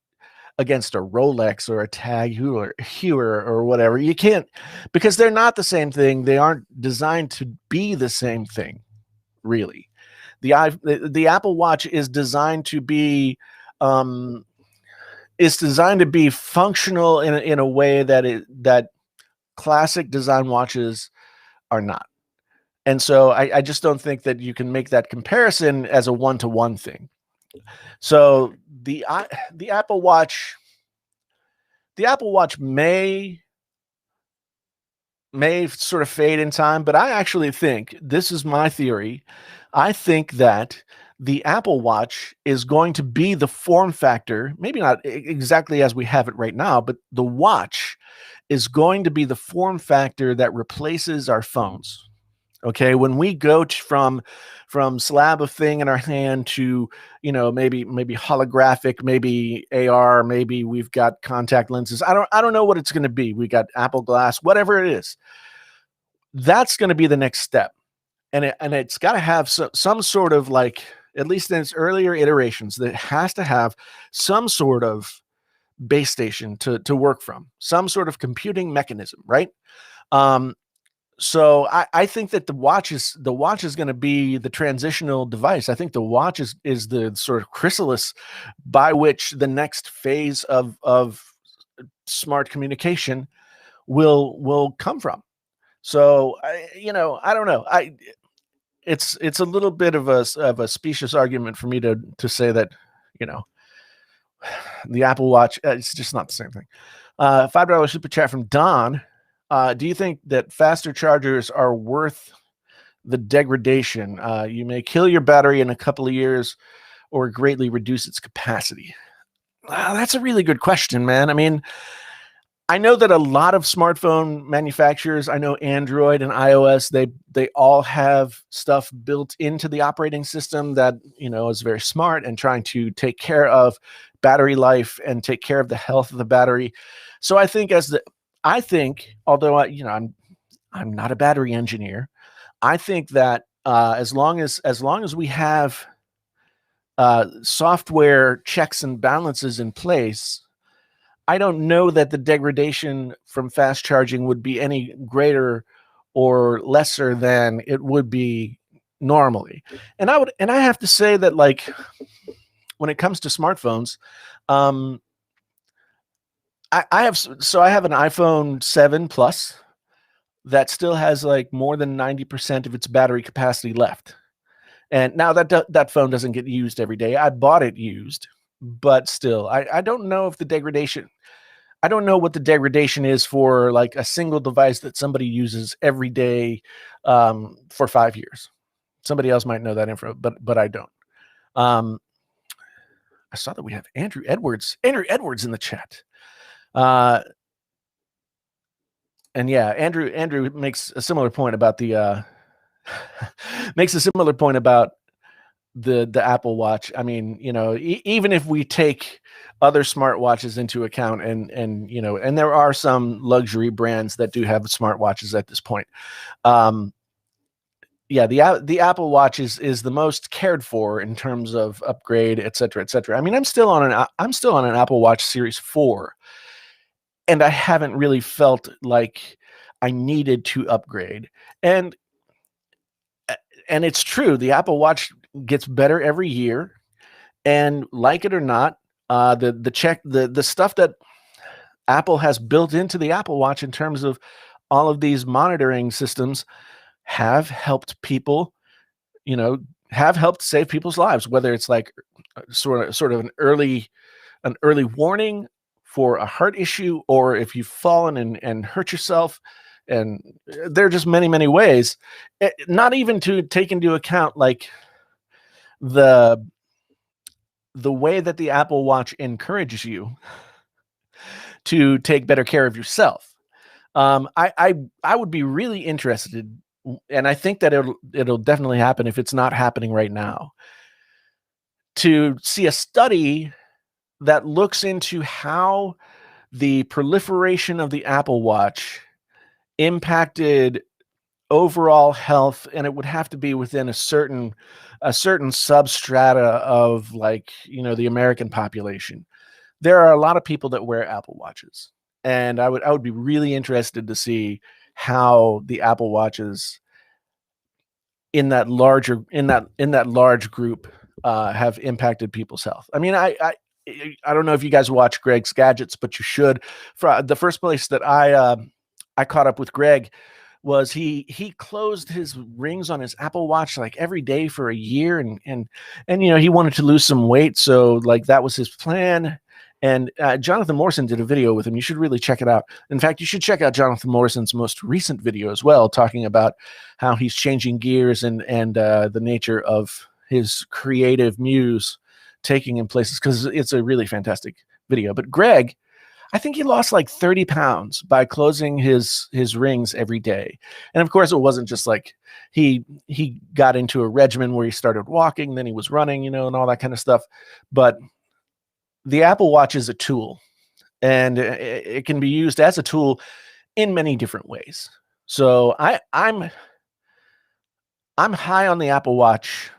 a Rolex or a Tag Heuer or whatever. You can't, because they're not the same thing. They aren't designed to be the same thing, really. The Apple Watch is designed to be um, functional in a way that classic design watches are not. And so I just don't think that you can make that comparison as a one-to-one thing. So the Apple Watch, may sort of fade in time, but I actually think, this is my theory, I think that the Apple Watch is going to be the form factor, maybe not exactly as we have it right now, but the watch is going to be the form factor that replaces our phones. Okay, when we go from slab of thing in our hand to, maybe holographic, maybe AR, maybe we've got contact lenses. I don't know what it's going to be. We got Apple Glass, whatever it is. That's going to be the next step, and it's got to have some sort of, like, at least in its earlier iterations, that it has to have some sort of base station to work from, some sort of computing mechanism, right? Um, so I think that the watch is going to be the transitional device. I think the watch is the sort of chrysalis by which the next phase of smart communication will come from. So I don't know. It's a little bit of a specious argument for me to say that, you know the Apple Watch, it's just not the same thing. $5 super chat from Don. Do you think that faster chargers are worth the degradation? You may kill your battery in a couple of years or greatly reduce its capacity. That's a really good question, man. I mean, I know that a lot of smartphone manufacturers, I know Android and iOS, they all have stuff built into the operating system that, is very smart and trying to take care of battery life and take care of the health of the battery. So I think, although I'm not a battery engineer, I think that as long as we have software checks and balances in place, I don't know that the degradation from fast charging would be any greater or lesser than it would be normally. And I have to say that, like, when it comes to smartphones, um, I have an iPhone 7 Plus that still has like more than 90% of its battery capacity left. And now that phone doesn't get used every day. I bought it used, but still, I don't know if the degradation. I don't know what the degradation is for like a single device that somebody uses every day for 5 years. Somebody else might know that info, but I don't. Um, I saw that we have Andrew Edwards in the chat. And yeah, Andrew makes a similar point about the the Apple Watch. I mean, even if we take other smartwatches into account, and there are some luxury brands that do have smartwatches at this point. Yeah, the Apple Watch is the most cared for in terms of upgrade, et cetera, et cetera. I mean, I'm still on an Apple Watch Series 4, and I haven't really felt like I needed to upgrade. And it's true, the Apple Watch gets better every year, and like it or not, the stuff Apple has built into the Apple Watch in terms of all of these monitoring systems have helped people, have helped save people's lives, whether it's like sort of an early warning for a heart issue, or if you've fallen and hurt yourself. And there are just many, many ways, not even to take into account like the way that the Apple Watch encourages you to take better care of yourself. I would be really interested, and I think that it'll definitely happen if it's not happening right now, to see a study that looks into how the proliferation of the Apple Watch impacted overall health, and it would have to be within a certain substrata of, like, the American population. There are a lot of people that wear Apple Watches, and I would be really interested to see how the Apple Watches in that large group have impacted people's health. I mean, I don't know if you guys watch Greg's Gadgets, but you should. The first place that I caught up with Greg was he closed his rings on his Apple Watch like every day for a year, and he wanted to lose some weight, so like that was his plan. And Jonathan Morrison did a video with him. You should really check it out. In fact, you should check out Jonathan Morrison's most recent video as well, talking about how he's changing gears and the nature of his creative muse taking him places, because it's a really fantastic video. But Greg, I think he lost like 30 pounds by closing his rings every day. And of course, it wasn't just like he got into a regimen where he started walking, then he was running, and all that kind of stuff. But the Apple Watch is a tool, and it can be used as a tool in many different ways. So I'm high on the Apple Watch,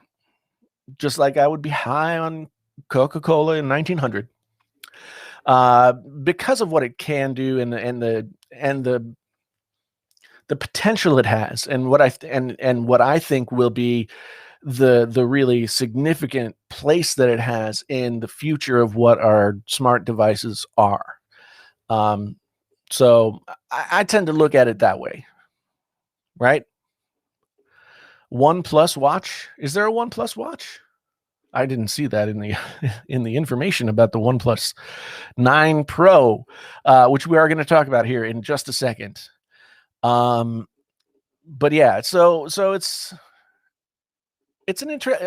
just like I would be high on Coca-Cola in 1900, because of what it can do, and the potential it has, and what I think will be the really significant place that it has in the future of what our smart devices are. So I tend to look at it that way, right? OnePlus watch. Is there a OnePlus watch? I didn't see that in the in the information about the OnePlus9 Pro, which we are going to talk about here in just a second. But yeah, so it's an interest.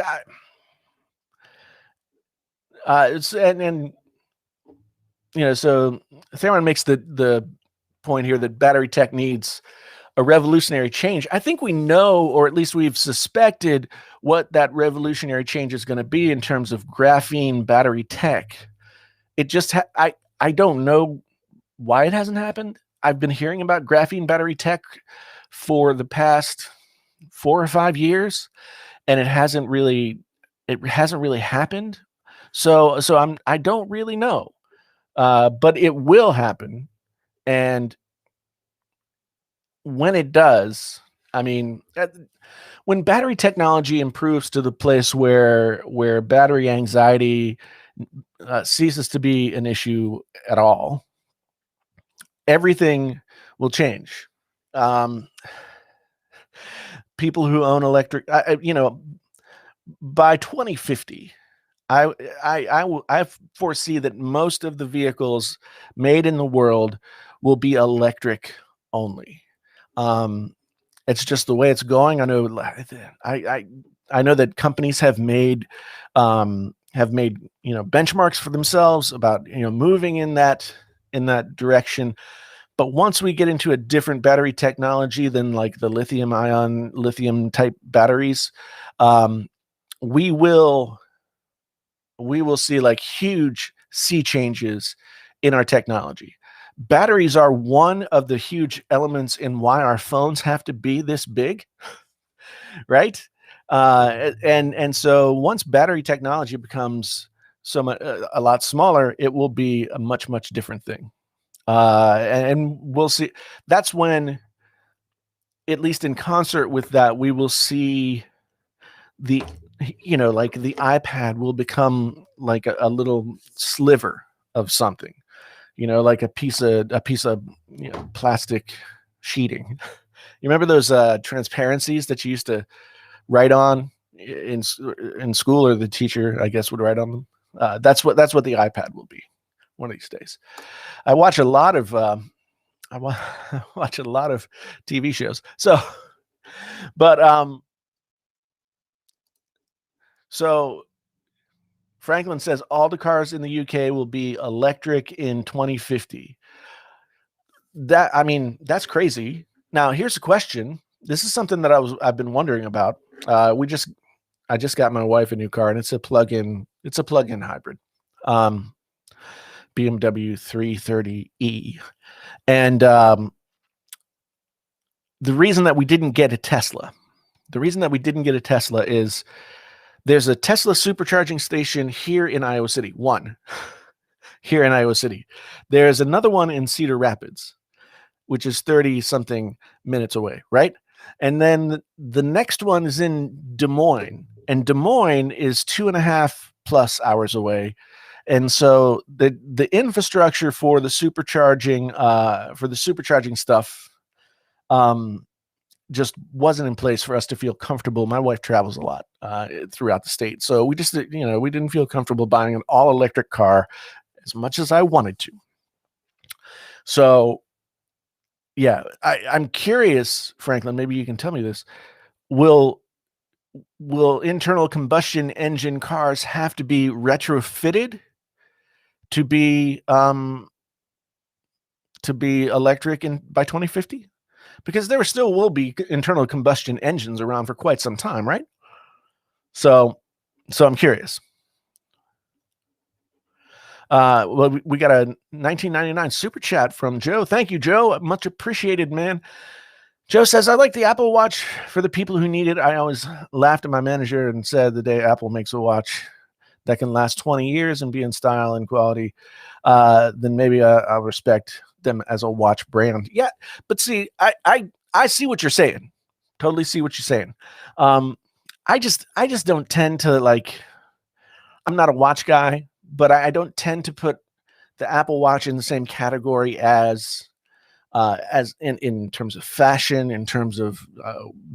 It's and so Theron makes the point here that battery tech needs a revolutionary change. I think we know, or at least we've suspected, what that revolutionary change is going to be in terms of graphene battery tech. It just I don't know why it hasn't happened. I've been hearing about graphene battery tech for the past 4 or 5 years, and it hasn't really happened. So I don't really know, but it will happen, and when it does, I mean, when battery technology improves to the place where battery anxiety ceases to be an issue at all, everything will change. People who own electric, by 2050, I foresee that most of the vehicles made in the world will be electric only. It's just the way it's going. I know that companies have made benchmarks for themselves about moving in that direction. But once we get into a different battery technology than like the lithium type batteries, we will see like huge sea changes in our technology. Batteries are one of the huge elements in why our phones have to be this big, right? And so once battery technology becomes a lot smaller, it will be a much different thing. And we'll see. That's when, at least in concert with that, we will see like the iPad will become like a little sliver of something. like a piece of plastic sheeting. You remember those transparencies that you used to write on in school, or the teacher, I guess, would write on them? That's what the iPad will be one of these days. I watch a lot of I watch a lot of TV shows. But so Franklin says all the cars in the UK will be electric in 2050. That's crazy. Now, here's a question. This is something that I've been wondering about. I just got my wife a new car, and it's a plug-in hybrid. BMW 330e. And the reason that we didn't get a Tesla is there's a Tesla supercharging station here in Iowa City. Here in Iowa City. There's another one in Cedar Rapids, which is 30 something minutes away, right? And then the next one is in Des Moines, and Des Moines is 2.5+ hours away. And so the infrastructure for the supercharging stuff just wasn't in place for us to feel comfortable. My wife travels a lot throughout the state, so we just we didn't feel comfortable buying an all electric car as much as I wanted to. So yeah, I'm curious, Franklin, maybe you can tell me this. Will internal combustion engine cars have to be retrofitted to be electric by 2050? Because there still will be internal combustion engines around for quite some time, right? So I'm curious. Well, we got a 1999 super chat from Joe. Thank you, Joe. Much appreciated, man. Joe says, I like the Apple Watch for the people who need it. I always laughed at my manager and said the day Apple makes a watch that can last 20 years and be in style and quality, then maybe I'll respect them as a watch brand. Yeah, but see, I see what you're saying. Totally see what you're saying. I just don't tend to I'm not a watch guy, but I don't tend to put the Apple Watch in the same category as in terms of fashion, in terms of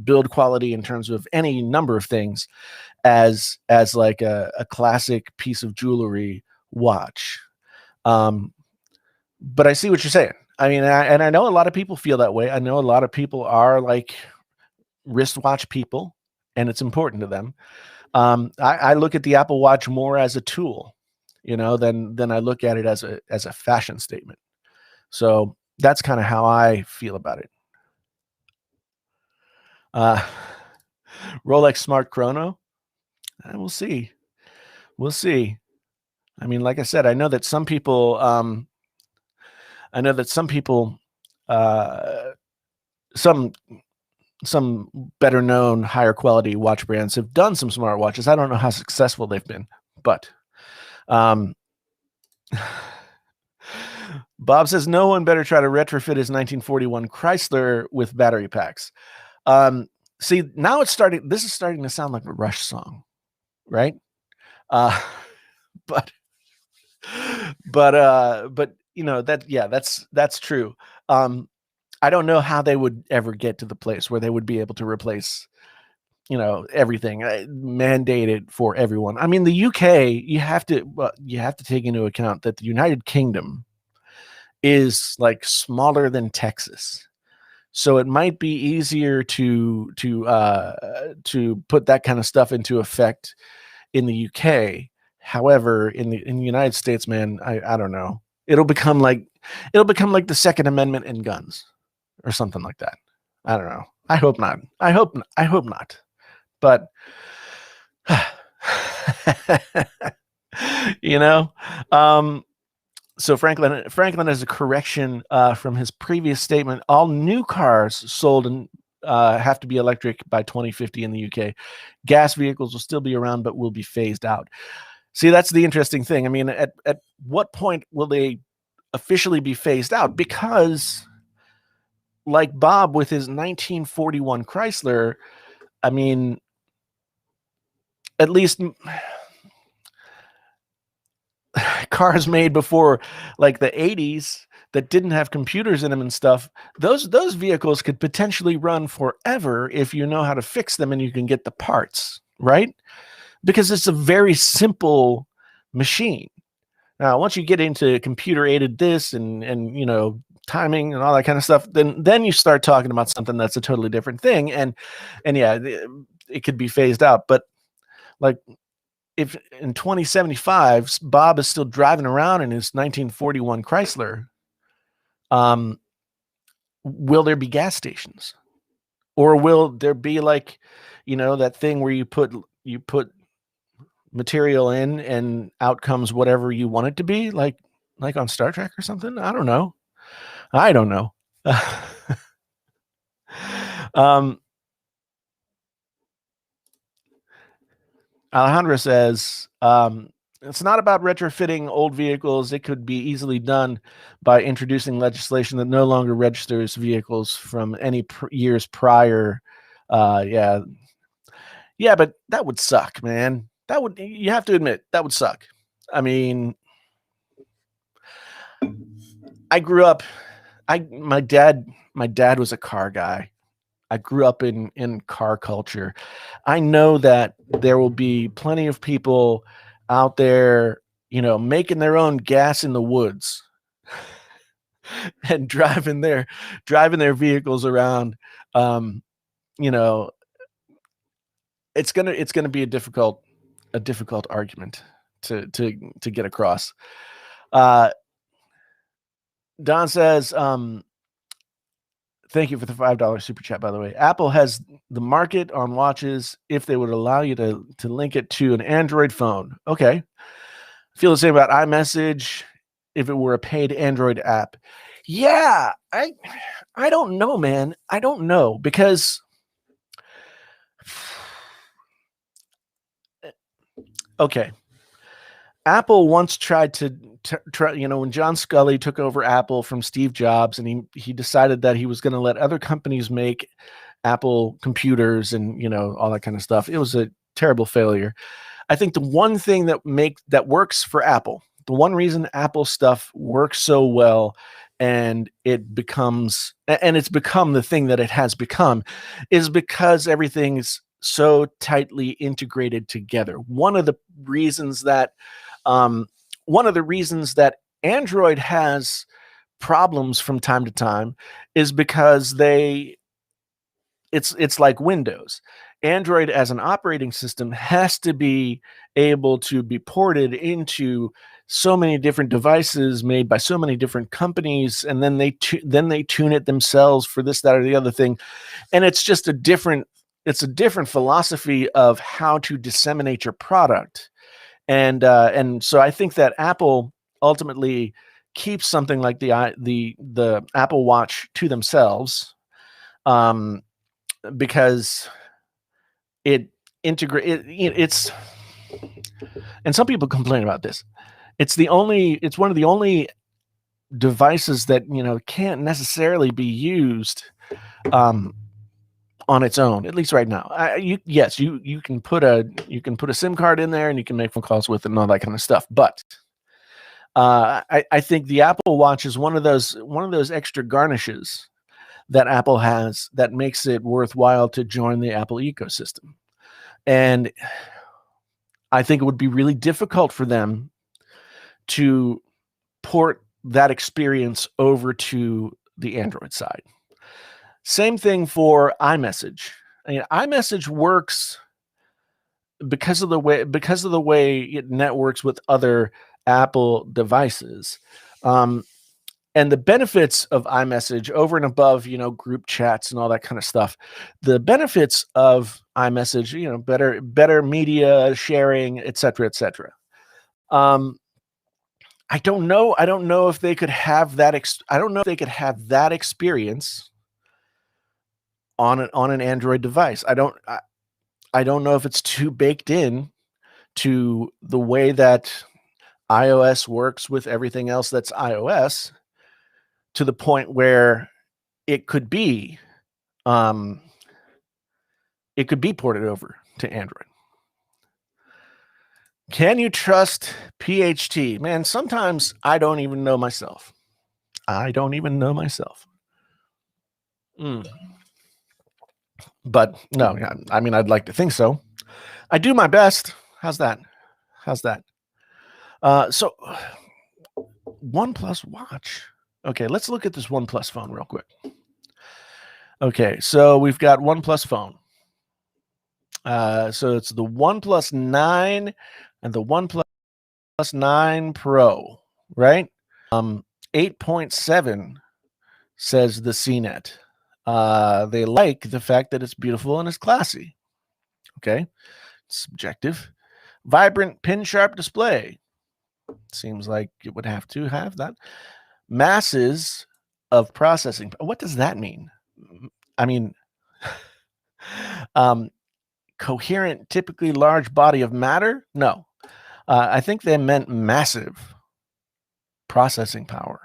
build quality, in terms of any number of things, as like a classic piece of jewelry watch. But I see what you're saying. I mean, I know a lot of people feel that way. I know a lot of people are like wristwatch people, and it's important to them. I look at the Apple Watch more as a tool, than I look at it as a fashion statement. So that's kind of how I feel about it. Rolex Smart Chrono. We'll see. We'll see. I mean, like I said, I know that some people, some better known, higher quality watch brands have done some smart watches. I don't know how successful they've been, but Bob says no one better try to retrofit his 1941 Chrysler with battery packs. See, now this is starting to sound like a Rush song, right? But that's true. I don't know how they would ever get to the place where they would be able to replace, everything mandated for everyone. I mean, the UK, you have to take into account that the United Kingdom is like smaller than Texas. So it might be easier to put that kind of stuff into effect in the UK. However, in the United States, man, I don't know. It'll become like the Second Amendment in guns or something like that. I don't know. I hope not. I hope not. But so Franklin has a correction from his previous statement. All new cars sold have to be electric by 2050 in the UK. Gas vehicles will still be around, but will be phased out. See, that's the interesting thing. I mean, at what point will they officially be phased out? Because like Bob with his 1941 Chrysler, I mean, at least cars made before like the 80s that didn't have computers in them and stuff, those vehicles could potentially run forever if you know how to fix them and you can get the parts, right? Because it's a very simple machine. Now, once you get into computer aided this and timing and all that kind of stuff, then you start talking about something that's a totally different thing. And yeah, it could be phased out. But like, if in 2075 Bob is still driving around in his 1941 Chrysler, will there be gas stations, or will there be like, that thing where you put material in and out comes whatever you want it to be, like on Star Trek or something? I don't know. um, Alejandra says, it's not about retrofitting old vehicles. It could be easily done by introducing legislation that no longer registers vehicles from any years prior. Yeah. Yeah, but that would suck, man. You have to admit, that would suck. I mean, I grew up, my dad was a car guy. I grew up in car culture. I know that there will be plenty of people out there, making their own gas in the woods and driving their vehicles around. Um, you know, it's gonna be a difficult argument to get across. Don says, thank you for the $5 super chat, by the way. Apple has the market on watches if they would allow you to link it to an Android phone. Okay. I feel the same about iMessage if it were a paid Android app. Yeah, I don't know, man. I don't know, because okay. Apple once tried to try, when John Scully took over Apple from Steve Jobs, and he decided that he was going to let other companies make Apple computers and, all that kind of stuff. It was a terrible failure. I think the one thing that works for Apple, the one reason Apple stuff works so well and it's become the thing that it has become, is because everything's so tightly integrated together. One of the reasons that Android has problems from time to time is because it's like Windows. Android as an operating system has to be able to be ported into so many different devices made by so many different companies, and then they tune it themselves for this, that, or the other thing. And it's just a different philosophy of how to disseminate your product. And so I think that Apple ultimately keeps something like the Apple Watch to themselves, because it's, and some people complain about this. It's one of the only devices that can't necessarily be used on its own, at least right now. You can put a SIM card in there and you can make phone calls with it and all that kind of stuff. But I think the Apple Watch is one of those extra garnishes that Apple has that makes it worthwhile to join the Apple ecosystem. And I think it would be really difficult for them to port that experience over to the Android side. Same thing for iMessage. I mean, iMessage works because of the way it networks with other Apple devices. And the benefits of iMessage over and above, group chats and all that kind of stuff. The benefits of iMessage, better media sharing, et cetera, et cetera. I don't know. I don't know if they could have that. I don't know if they could have that experience on an Android device. I don't know if it's too baked in to the way that iOS works with everything else that's iOS, to the point where it could be ported over to Android. Can you trust PHT? Man, sometimes I don't even know myself. I don't even know myself. But no, I mean, I'd like to think so. I do my best. How's that? How's that? So OnePlus Watch. Okay, let's look at this OnePlus phone real quick. Okay, so we've got OnePlus phone. So it's the OnePlus 9 and the OnePlus 9 Pro, right? 8.7 says the CNET. They like the fact that it's beautiful and it's classy. Okay, it's subjective. Vibrant pin sharp display. Seems like it would have to have that. Masses of processing. What does that mean? I mean, coherent, typically large body of matter? No. I think they meant massive processing power.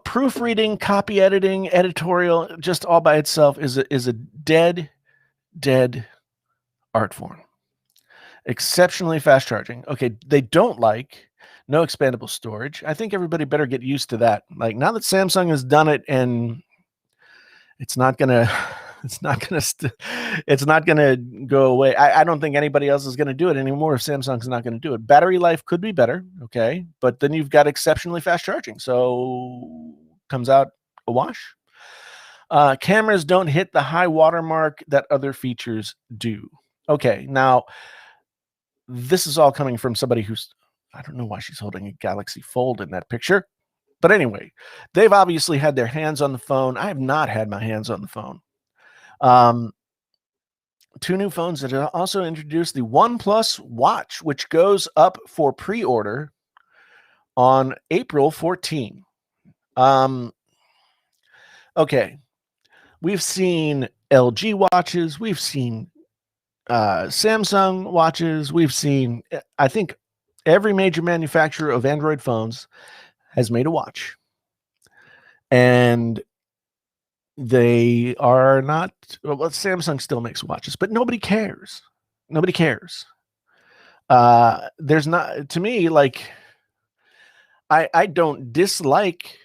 Proofreading, copy editing, editorial, just all by itself is a dead art form. Exceptionally fast charging. Okay, they don't like no expandable storage. I think everybody better get used to that. Like, now that Samsung has done it, and it's not gonna go away. I don't think anybody else is gonna do it anymore if Samsung's not gonna do it. Battery life could be better, okay, but then you've got exceptionally fast charging, so comes out a wash. Cameras don't hit the high watermark that other features do. Okay, now this is all coming from somebody who's, I don't know why she's holding a Galaxy Fold in that picture. But anyway, they've obviously had their hands on the phone. I have not had my hands on the phone. Two new phones that also introduced the OnePlus Watch, which goes up for pre-order on April 14. Okay, we've seen LG watches, we've seen Samsung watches, we've seen, I think every major manufacturer of Android phones has made a watch. And they are not, well, Samsung still makes watches, but nobody cares. Nobody cares. There's not, to me, like, I don't dislike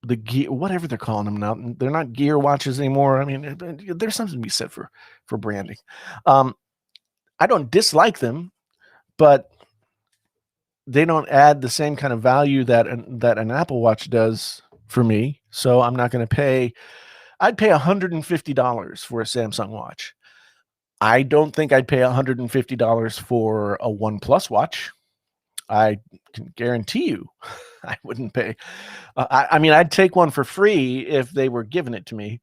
the gear, whatever they're calling them now. They're not gear watches anymore. I mean, there's something to be said for branding. I don't dislike them, but they don't add the same kind of value that an Apple Watch does for me. So I'm not going to pay. I'd pay $150 for a Samsung watch. I don't think I'd pay $150 for a OnePlus watch. I can guarantee you I wouldn't pay. I mean, I'd take one for free if they were giving it to me.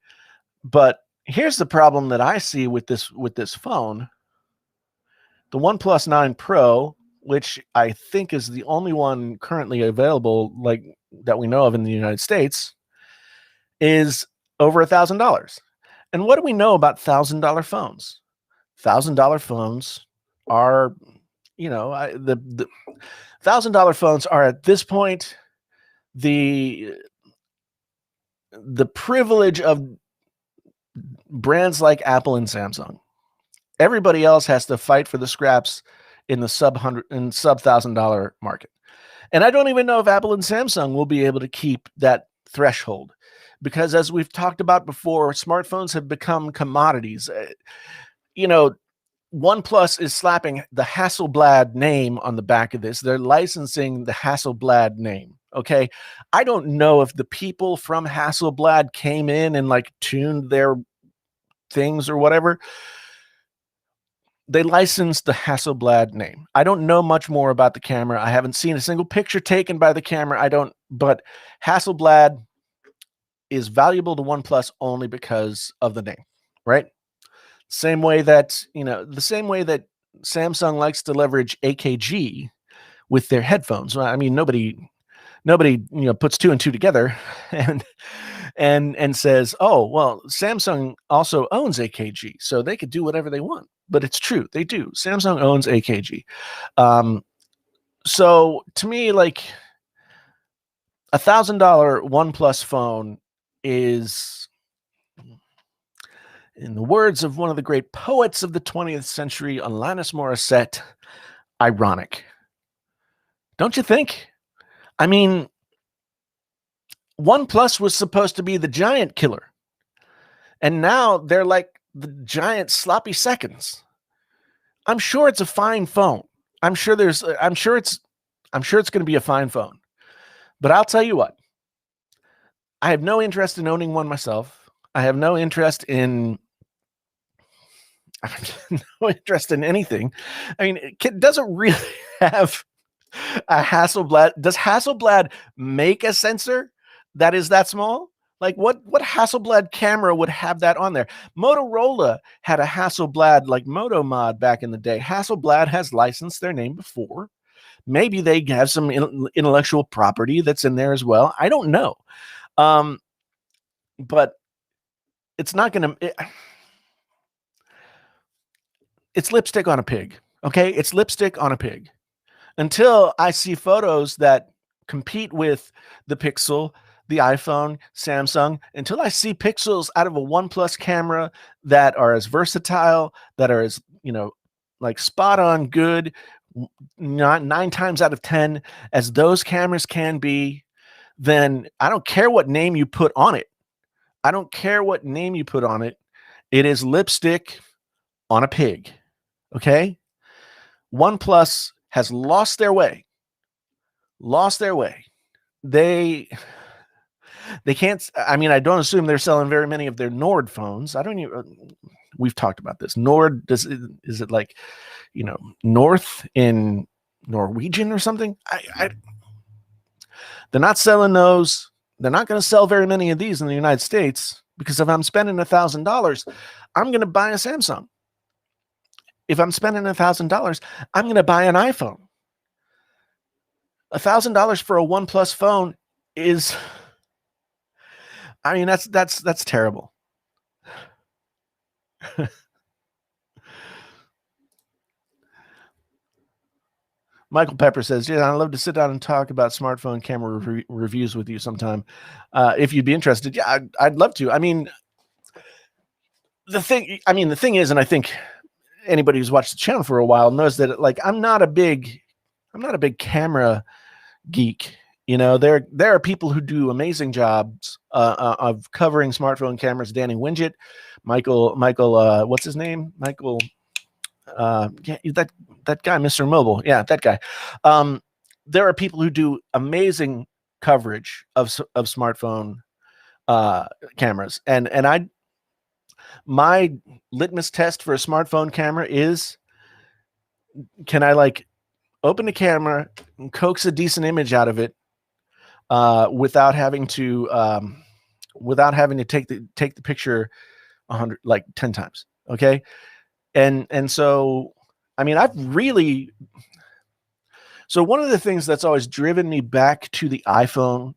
But here's the problem that I see with this phone. The OnePlus 9 Pro, which I think is the only one currently available, like, that we know of in the United States, is over $1,000. And what do we know about $1,000 phones? $1,000 phones are, the $1,000 phones are at this point the privilege of brands like Apple and Samsung. Everybody else has to fight for the scraps in the sub $1,000 market. And I don't even know if Apple and Samsung will be able to keep that threshold, because as we've talked about before, smartphones have become commodities. OnePlus is slapping the Hasselblad name on the back of this. They're licensing the Hasselblad name. Okay. I don't know if the people from Hasselblad came in and like tuned their things or whatever. They licensed the Hasselblad name. I don't know much more about the camera. I haven't seen a single picture taken by the camera. But Hasselblad is valuable to OnePlus only because of the name, right? Same way that Samsung likes to leverage AKG with their headphones. I mean, nobody puts two and two together and says, oh, well, Samsung also owns AKG, so they could do whatever they want. But it's true, they do. Samsung owns AKG. So to me, like, $1,000 OnePlus phone is In the words of one of the great poets of the 20th century, Alanis Morissette, ironic. Don't you think? I mean, OnePlus was supposed to be the giant killer, and now they're like the giant sloppy seconds. I'm sure it's a fine phone. I'm sure it's going to be a fine phone. But I'll tell you what, I have no interest in owning one myself. I have no interest in anything. I mean, it doesn't really have a Hasselblad. Does Hasselblad make a sensor that is that small? Like what Hasselblad camera would have that on there? Motorola had a Hasselblad like Moto Mod back in the day. Hasselblad has licensed their name before. Maybe they have some intellectual property that's in there as well. I don't know. But it's not going to, it's lipstick on a pig. Okay. It's lipstick on a pig until I see photos that compete with the Pixel, the iPhone, Samsung, until I see pixels out of a OnePlus camera that are as versatile, that are as, like spot on good, not 9 times out of 10 as those cameras can be, then I don't care what name you put on it. I don't care what name you put on it. It is lipstick on a pig. Okay? OnePlus has lost their way. They can't, I mean, I don't assume they're selling very many of their Nord phones. I don't even, we've talked about this. Nord, is it like, North in Norwegian or something? They're not selling those. They're not going to sell very many of these in the United States because if I'm spending $1,000, I'm going to buy a Samsung. If I'm spending $1,000, I'm going to buy an iPhone. $1,000 for a OnePlus phone is, I mean, that's terrible. Michael Pepper says, yeah, I'd love to sit down and talk about smartphone camera reviews with you sometime. If you'd be interested. Yeah, I'd love to. I mean, the thing is, and I think anybody who's watched the channel for a while knows that I'm not a big camera geek. There are people who do amazing jobs of covering smartphone cameras. Danny Winget, Michael, what's his name? Michael, yeah, that guy, Mr. Mobile. Yeah, that guy. There are people who do amazing coverage of smartphone cameras, and my litmus test for a smartphone camera is, can I open the camera and coax a decent image out of it without having to take the picture 10 times. Okay. And so, I mean, so one of the things that's always driven me back to the iPhone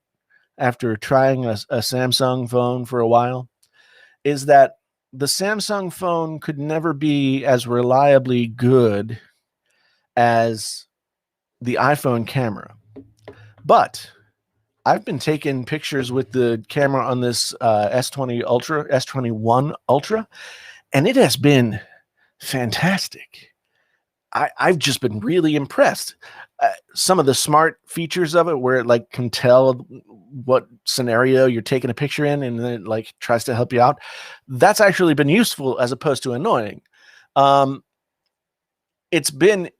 after trying a Samsung phone for a while is that the Samsung phone could never be as reliably good as the iPhone camera. But I've been taking pictures with the camera on this S21 Ultra, and it has been fantastic. I've just been really impressed. Some of the smart features of it, where it can tell what scenario you're taking a picture in, and then it tries to help you out. That's actually been useful as opposed to annoying. It's been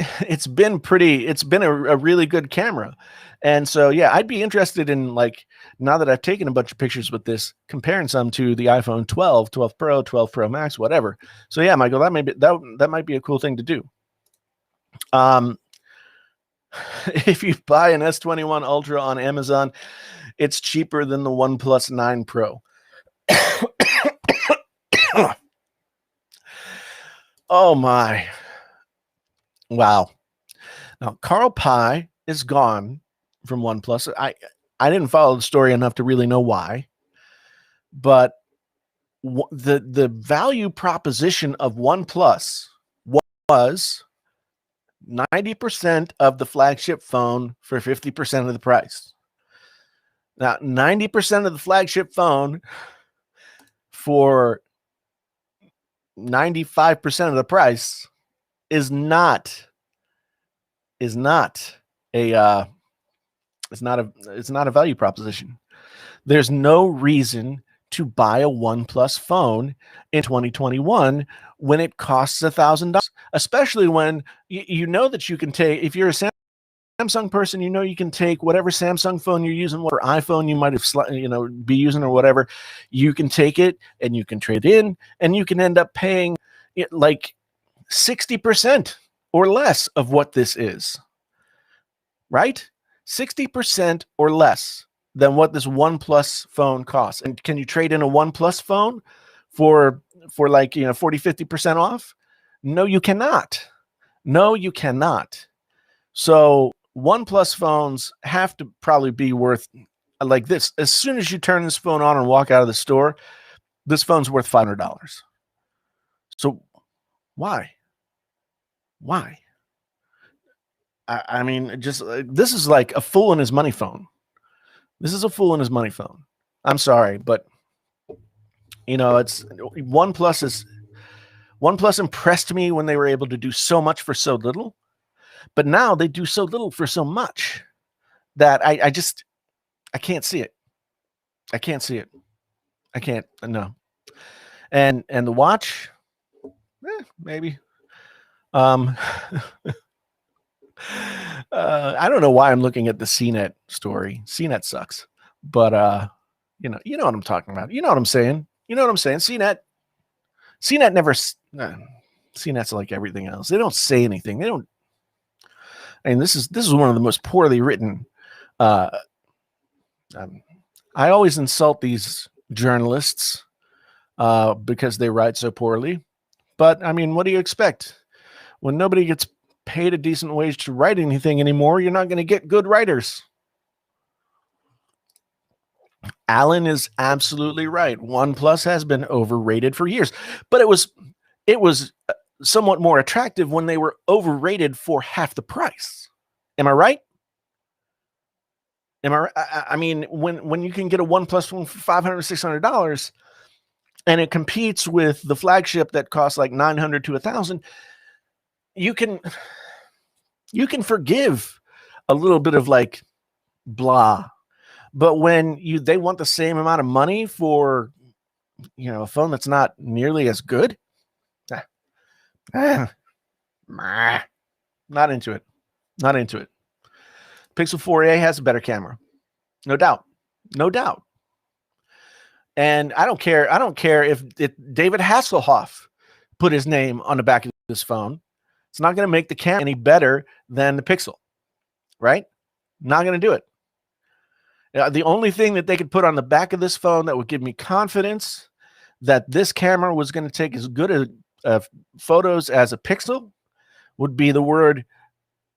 a really good camera. And so, yeah, I'd be interested in now that I've taken a bunch of pictures with this, comparing some to the iPhone 12, 12 Pro, 12 Pro Max, whatever. So yeah, Michael, that might be a cool thing to do. If you buy an S21 Ultra on Amazon, it's cheaper than the OnePlus 9 Pro. Oh my. Wow. Now, Carl Pye is gone from OnePlus. I didn't follow the story enough to really know why, but the value proposition of OnePlus was 90% of the flagship phone for 50% of the price. Now, 90% of the flagship phone for 95% of the price is not a it's not a value proposition. There's no reason to buy a OnePlus phone in 2021 when it costs $1,000, especially when you know that you can take, if you're a Samsung person, you know you can take whatever Samsung phone you're using, whatever iPhone you might have be using or whatever, you can take it and you can trade in, and you can end up paying it like 60% or less of what this is, right? 60% or less than what this OnePlus phone costs. And can you trade in a OnePlus phone for like 40-50% off? No, you cannot. No, you cannot. So OnePlus phones have to probably be worth like this. As soon as you turn this phone on and walk out of the store, this phone's worth $500. So why? I mean, just this is like a fool and his money phone. This is a fool and his money phone. I'm sorry, but it's OnePlus impressed me when they were able to do so much for so little, but now they do so little for so much that I can't see it. I can't see it. I can't. No. And the watch, maybe. I don't know why I'm looking at the CNET story. CNET sucks, but you know what I'm talking about. You know what I'm saying. CNET never. CNET's like everything else. They don't say anything. They don't. I mean, this is one of the most poorly written. I always insult these journalists because they write so poorly. But I mean, what do you expect? When nobody gets paid a decent wage to write anything anymore, you're not going to get good writers. Alan is absolutely right. OnePlus has been overrated for years, but it was somewhat more attractive when they were overrated for half the price. Am I right? I mean, when you can get a OnePlus phone for $500, $600, and it competes with the flagship that costs like $900 to $1,000, you can forgive a little bit of like blah. But when they want the same amount of money for a phone that's not nearly as good, not into it. Not into it. Pixel 4a has a better camera. No doubt. And I don't care if David Hasselhoff put his name on the back of this phone. It's not going to make the camera any better than the Pixel, right? Not going to do it. The only thing that they could put on the back of this phone that would give me confidence that this camera was going to take as good photos as a Pixel would be the word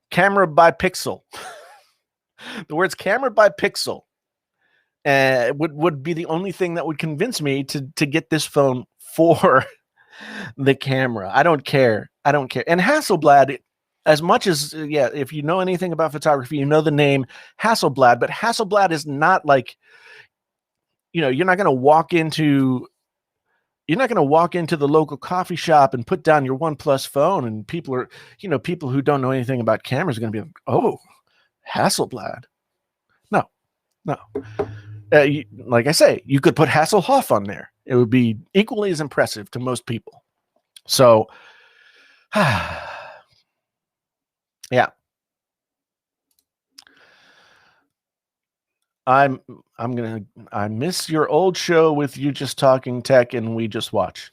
camera by Pixel. The words camera by Pixel would be the only thing that would convince me to get this phone for the camera. I don't care. And Hasselblad, as much as, if you know anything about photography, you know the name Hasselblad, but Hasselblad is not like, you're not going to walk into the local coffee shop and put down your OnePlus phone and people who don't know anything about cameras are going to be like, oh, Hasselblad. No. Like I say, you could put Hasselhoff on there. It would be equally as impressive to most people. So, yeah. I miss your old show with you just talking tech and we just watch.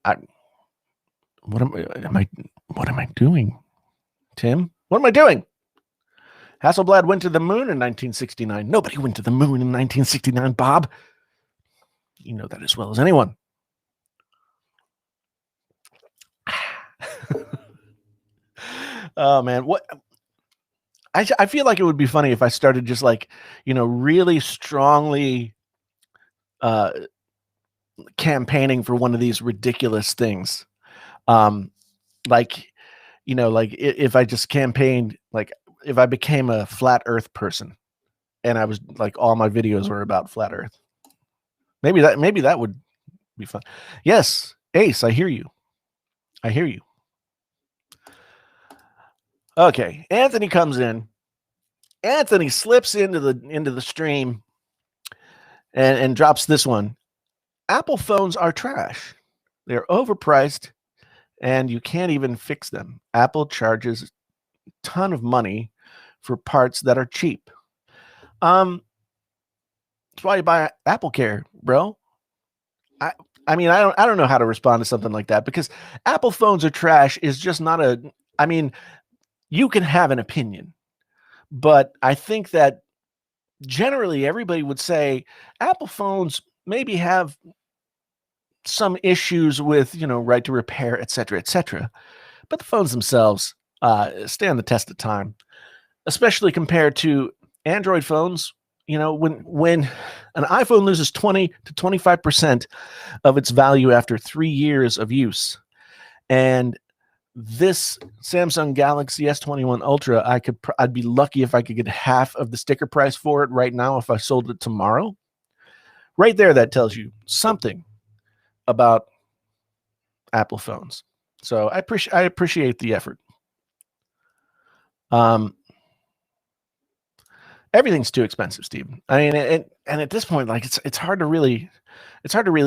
What am I doing? Tim? What am I doing? Hasselblad went to the moon in 1969. Nobody went to the moon in 1969, Bob. You know that as well as anyone. Oh man, what? I feel like it would be funny if I started just like, really strongly campaigning for one of these ridiculous things. Like if I just campaigned, like if I became a flat earth person and I was like, all my videos were about flat earth. Maybe that would Be fun. Yes, Ace, I hear you. I hear you. Okay, Anthony comes in. Anthony slips into the stream and drops this one. Apple phones are trash. They're overpriced and you can't even fix them. Apple charges a ton of money for parts that are cheap. That's why you buy Apple Care, bro. I I mean, I don't know how to respond to something like that because Apple phones are trash is just not a I mean, you can have an opinion, but I think that generally everybody would say Apple phones maybe have some issues with, right to repair, et cetera, et cetera. But the phones themselves stand the test of time, especially compared to Android phones. When an iPhone loses 20 to 25% of its value after 3 years of use, and this Samsung Galaxy S21 Ultra, I'd be lucky if I could get half of the sticker price for it right now if I sold it tomorrow. Right there, that tells you something about Apple phones. So I appreciate the effort. Everything's too expensive, Steve. I mean, and at this point, like it's hard to really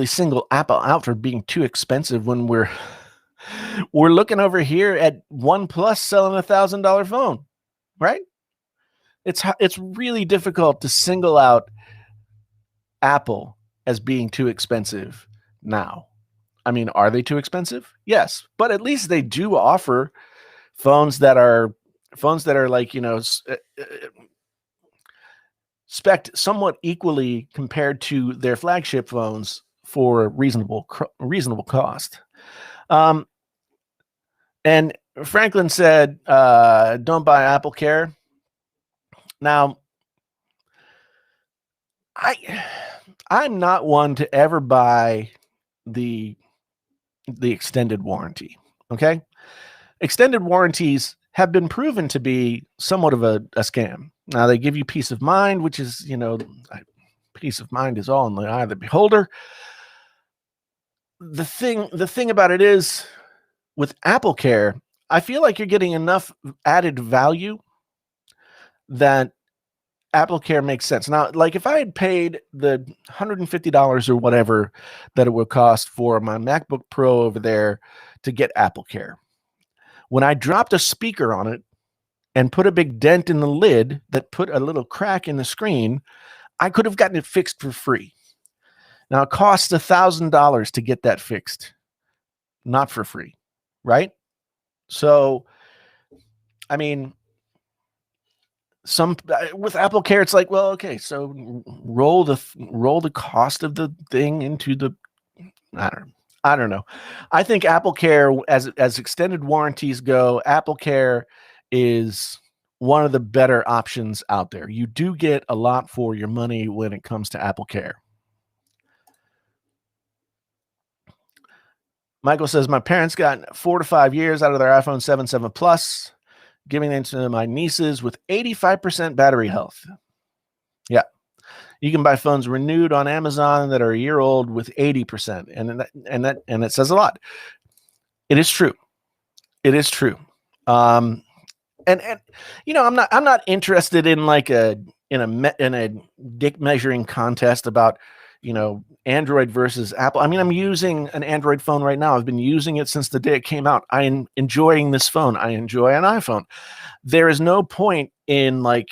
single Apple out for being too expensive when we're looking over here at OnePlus selling $1,000 phone, right? It's really difficult to single out Apple as being too expensive now. I mean, are they too expensive? Yes, but at least they do offer phones that are like, spec'd somewhat equally compared to their flagship phones for reasonable cost. And Franklin said, don't buy Apple Care. Now, I'm not one to ever buy the extended warranty. Okay. Extended warranties have been proven to be somewhat of a scam. Now they give you peace of mind, which is, peace of mind is all in the eye of the beholder. The thing about it is with Apple Care, I feel like you're getting enough added value that Apple Care makes sense. Now, like if I had paid the $150 or whatever that it would cost for my MacBook Pro over there to get Apple Care, when I dropped a speaker on it and put a big dent in the lid that put a little crack in the screen, I could have gotten it fixed for free. Now it costs $1,000 to get that fixed, not for free, right? So, I mean, with Apple Care, it's like, well, okay, so roll the cost of the thing into the, I don't know. I think Apple Care, as extended warranties go, Apple Care is one of the better options out there. You do get a lot for your money when it comes to Apple Care. Michael says, my parents got 4 to 5 years out of their iPhone 7 Plus, giving them to my nieces with 85% battery health. Yeah. You can buy phones renewed on Amazon that are a year old with 80%. And it says a lot. It is true. It is true. And I'm not interested in like in a dick measuring contest about, Android versus Apple. I mean, I'm using an Android phone right now. I've been using it since the day it came out. I'm enjoying this phone. I enjoy an iPhone. There is no point in like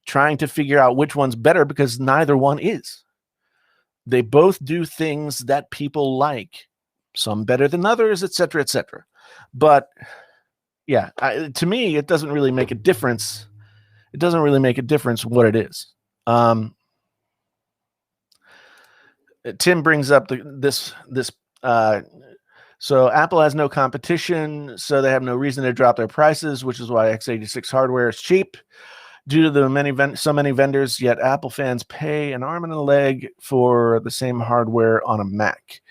trying to figure out which one's better because neither one is. They both do things that people like, some better than others, et cetera, et cetera. But yeah, to me, it doesn't really make a difference. It doesn't really make a difference what it is. Tim brings up this. So Apple has no competition, so they have no reason to drop their prices, which is why x86 hardware is cheap due to the so many vendors. Yet Apple fans pay an arm and a leg for the same hardware on a Mac.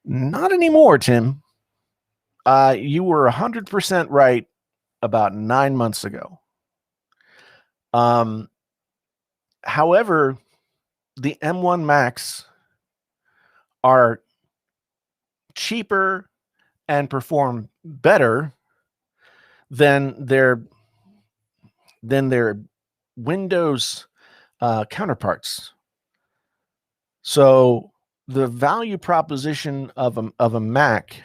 Not anymore, Tim. You were 100% right about 9 months ago. However, the M1 Macs are cheaper and perform better than their Windows counterparts. So the value proposition of a Mac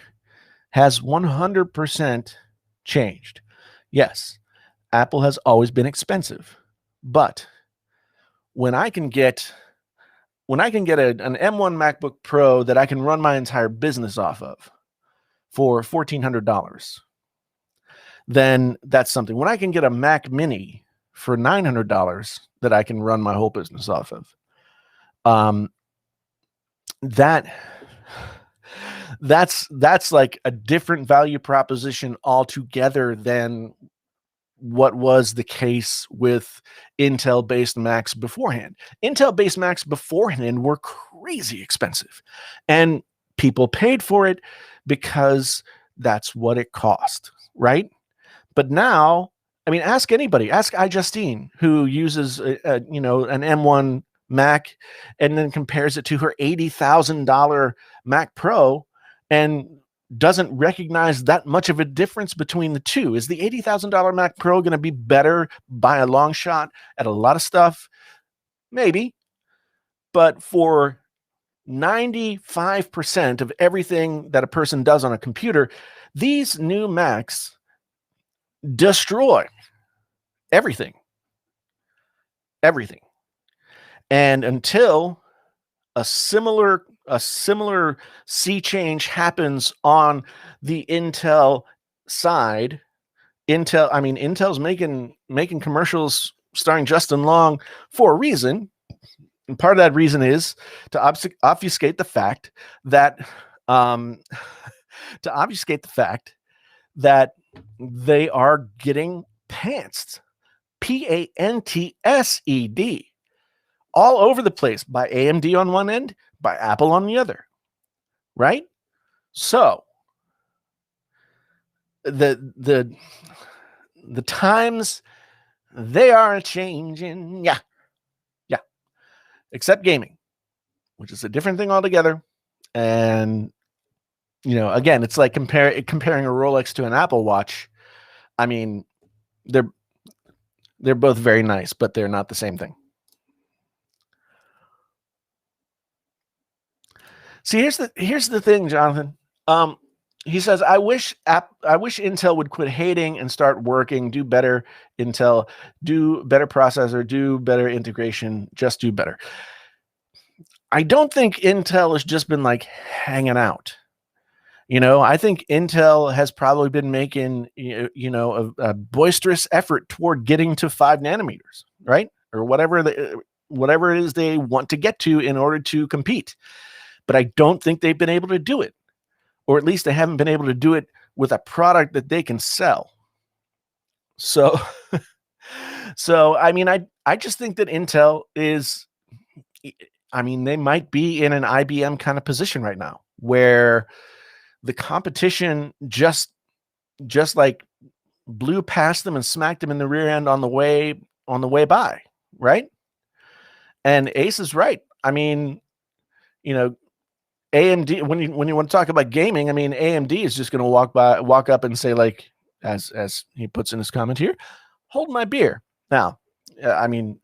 has 100% changed. Yes, Apple has always been expensive, but when I can get an M1 MacBook Pro that I can run my entire business off of for $1,400, then that's something. When I can get a Mac Mini for $900 that I can run my whole business off of, that's like a different value proposition altogether than what was the case with Intel-based Macs beforehand. Intel-based Macs beforehand were crazy expensive, and people paid for it because that's what it cost, right? But now, I mean, ask anybody. Ask iJustine, who uses an M1 Mac and then compares it to her $80,000 Mac Pro and doesn't recognize that much of a difference between the two. Is the $80,000 Mac Pro going to be better by a long shot at a lot of stuff? Maybe. But for 95% of everything that a person does on a computer, these new Macs destroy everything. And until a similar sea change happens on the Intel side, Intel's making commercials starring Justin Long for a reason. And part of that reason is to obfuscate the fact that they are getting pantsed, PANTSED, all over the place by AMD on one end, by Apple on the other, right? So the times, they are changing, yeah, except gaming, which is a different thing altogether. And again, it's like comparing a Rolex to an Apple Watch. I mean, they're both very nice, but they're not the same thing. See, here's the thing, Jonathan. He says, I wish Intel would quit hating and start working, do better Intel, do better processor, do better integration, just do better. I don't think Intel has just been like hanging out. I think Intel has probably been making, a boisterous effort toward getting to 5 nanometers, right? Or whatever it is they want to get to in order to compete. But I don't think they've been able to do it. Or at least they haven't been able to do it with a product that they can sell. So, I mean, I just think that Intel is, they might be in an IBM kind of position right now, where the competition just like blew past them and smacked them in the rear end on the way by, right? And Ace is right. I mean, AMD, when you want to talk about gaming, I mean, AMD is just going to walk up and say, like, as he puts in his comment here, hold my beer. Now, I mean,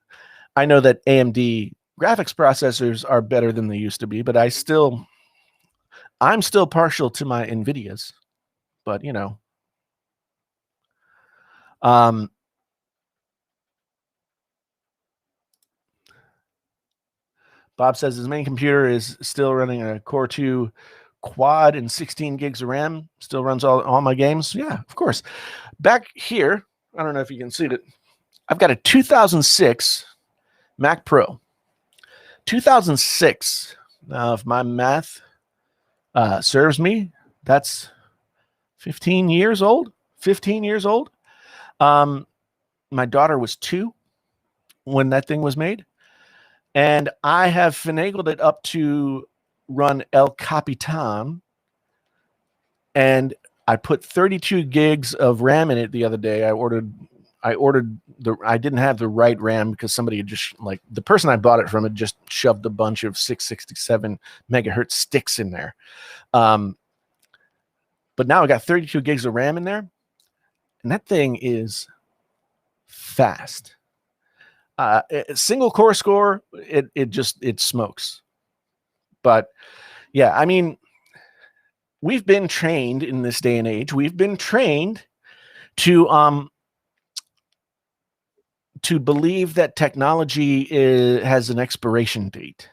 I know that AMD graphics processors are better than they used to be, but I'm still partial to my NVIDIAs. But Bob says his main computer is still running a Core 2 quad and 16 gigs of RAM. Still runs all my games. Yeah, of course. Back here, I don't know if you can see it. I've got a 2006 Mac Pro. 2006. Now, if my math serves me, that's 15 years old. 15 years old. My daughter was 2 when that thing was made. And I have finagled it up to run El Capitan. And I put 32 gigs of RAM in it the other day. I ordered I didn't have the right RAM because somebody had just, like, the person I bought it from had just shoved a bunch of 667 megahertz sticks in there. But now I got 32 gigs of RAM in there, and that thing is fast. Single core score, it smokes. But yeah, I mean, we've been trained in this day and age. We've been trained to believe that technology has an expiration date.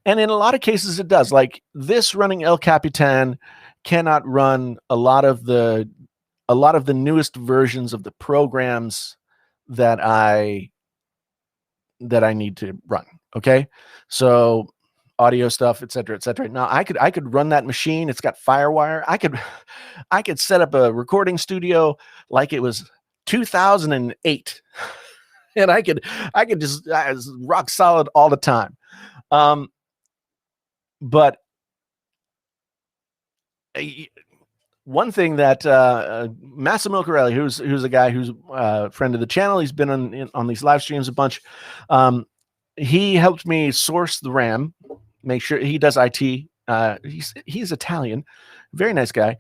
And in a lot of cases it does. Like this running El Capitan cannot run a lot of the newest versions of the programs that I need to run. Okay. So audio stuff, et cetera, et cetera. Now I could run that machine. It's got FireWire. I could set up a recording studio like it was 2008. And I could just rock solid all the time. But one thing that Massimo Corelli, who's a guy who's a friend of the channel, he's been on these live streams a bunch. He helped me source the RAM, make sure he does IT. He's Italian, very nice guy.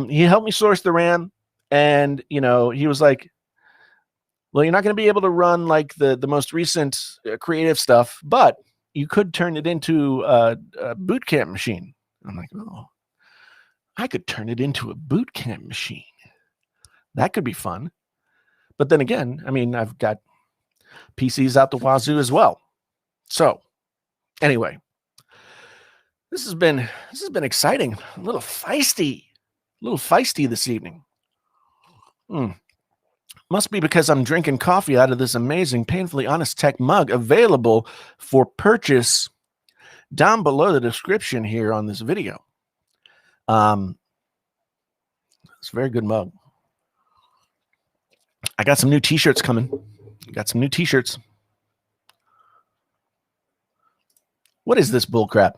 He helped me source the RAM, and he was like, well, you're not going to be able to run like the most recent creative stuff, but you could turn it into a boot camp machine. I'm like, oh, I could turn it into a boot camp machine. That could be fun. But then again, I mean, I've got PCs out the wazoo as well. So anyway, this has been exciting. A little feisty this evening. Must be because I'm drinking coffee out of this amazing Painfully Honest Tech mug, available for purchase down below the description here on this video. It's a very good mug. I got some new t-shirts coming. What is this bullcrap?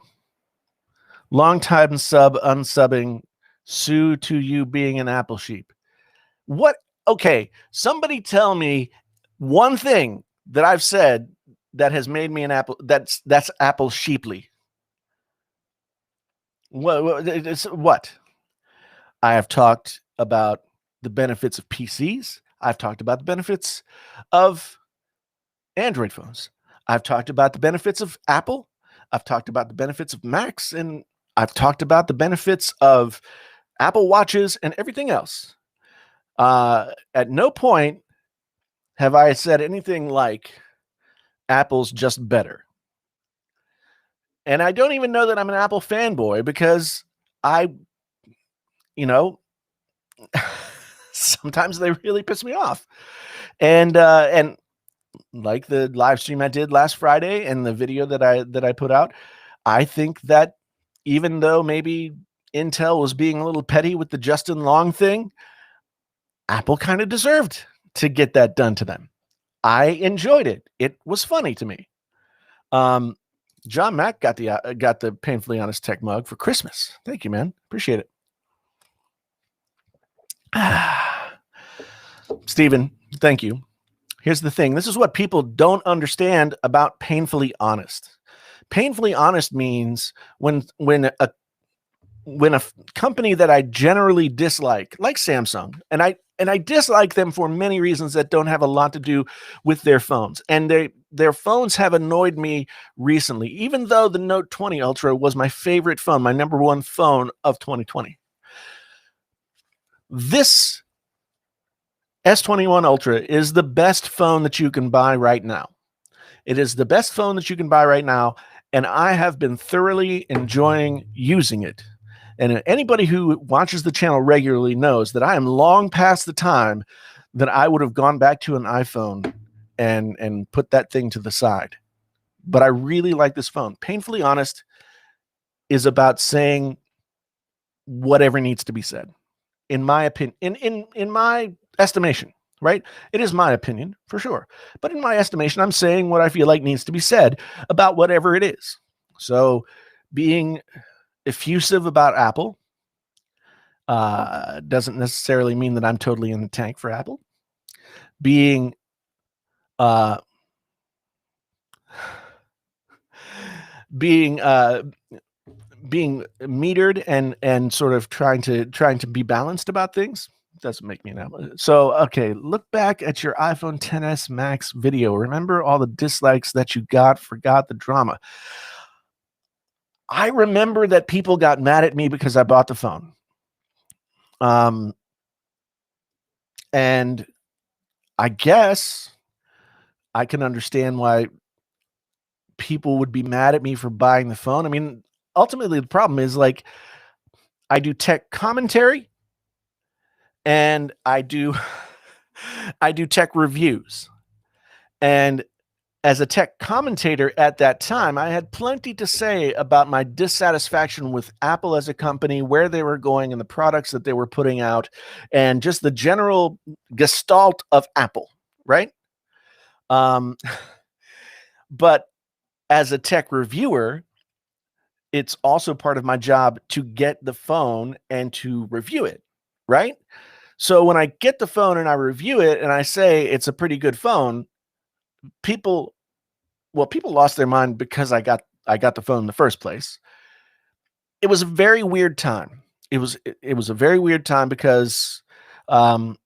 Long time sub unsubbing, sue to you being an Apple sheep. What? Okay, somebody tell me one thing that I've said that has made me an Apple. That's Apple sheeply. What? I have talked about the benefits of PCs. I've talked about the benefits of Android phones. I've talked about the benefits of Apple. I've talked about the benefits of Macs, and I've talked about the benefits of Apple Watches and everything else. At no point have I said anything like Apple's just better. And I don't even know that I'm an Apple fanboy because sometimes they really piss me off. And like the live stream I did last Friday and the video that I put out, I think that even though maybe Intel was being a little petty with the Justin Long thing, Apple kind of deserved to get that done to them. I enjoyed it. It was funny to me. John Mack got the Painfully Honest Tech mug for Christmas. Thank you, man. Appreciate it. Stephen, thank you. Here's the thing. This is what people don't understand about Painfully Honest. Painfully Honest means when a company that I generally dislike, like Samsung, and I dislike them for many reasons that don't have a lot to do with their phones. And their phones have annoyed me recently, even though the Note 20 Ultra was my favorite phone, my number one phone of 2020. This S21 Ultra is the best phone that you can buy right now. It is the best phone that you can buy right now, and I have been thoroughly enjoying using it. And anybody who watches the channel regularly knows that I am long past the time that I would have gone back to an iPhone and put that thing to the side. But I really like this phone. Painfully Honest is about saying whatever needs to be said. In my opinion, in my estimation, right? It is my opinion for sure. But in my estimation, I'm saying what I feel like needs to be said about whatever it is. So being effusive about Apple doesn't necessarily mean that I'm totally in the tank for Apple. being uh being being metered and sort of trying to be balanced about things doesn't make me an Apple. So okay, look back at your iPhone 10s Max video. Remember all the dislikes that you forgot the drama. I remember that people got mad at me because I bought the phone. And I guess I can understand why people would be mad at me for buying the phone. I mean, ultimately the problem is like I do tech commentary and I do I do tech reviews. And as a tech commentator at that time, I had plenty to say about my dissatisfaction with Apple as a company, where they were going and the products that they were putting out, and just the general gestalt of Apple, right? Um, but as a tech reviewer, it's also part of my job to get the phone and to review it, right? So when I get the phone and I review it and I say it's a pretty good phone, people lost their mind because I got the phone in the first place. It was a very weird time. It was a very weird time because um,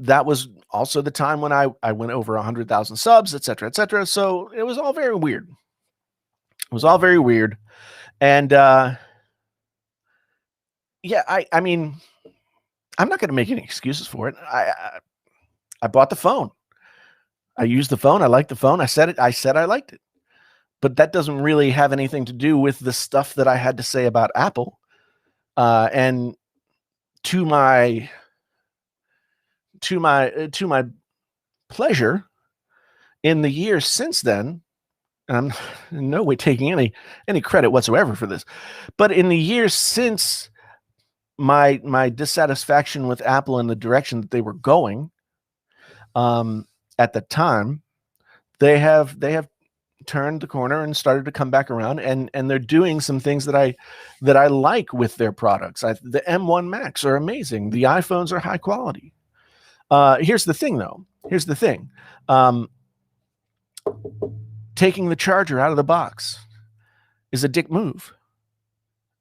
that was also the time when I went over 100,000 subs, et cetera, et cetera. So it was all very weird. It was all very weird. And yeah, I mean, I'm not going to make any excuses for it. I bought the phone. I used the phone. I liked the phone. I said it. I said I liked it. But that doesn't really have anything to do with the stuff that I had to say about Apple. And to my to my pleasure, in the years since then, and I'm in no way taking any credit whatsoever for this, but in the years since my dissatisfaction with Apple and the direction that they were going, at the time, they have turned the corner and started to come back around, and they're doing some things that I like with their products. The M1 Max are amazing. The iPhones are high quality. Here's the thing, though. Here's the thing. Taking the charger out of the box is a dick move.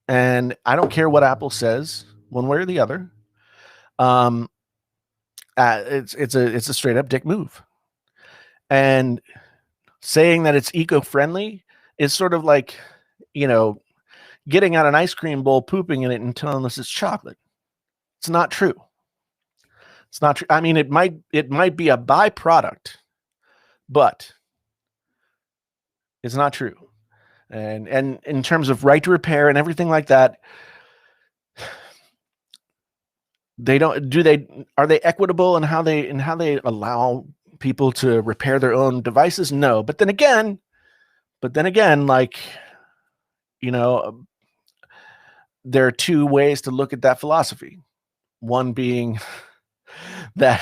And I don't care what Apple says, one way or the other. It's a straight up dick move. And saying that it's eco-friendly is sort of like, you know, getting out an ice cream bowl, pooping in it, and telling us it's chocolate. It's not true. It's not true. I mean, it might be a byproduct, but it's not true. And in terms of right to repair and everything like that, they don't are they equitable in how they allow people to repair their own devices? No. But then again, like, you know, there are two ways to look at that philosophy. One being that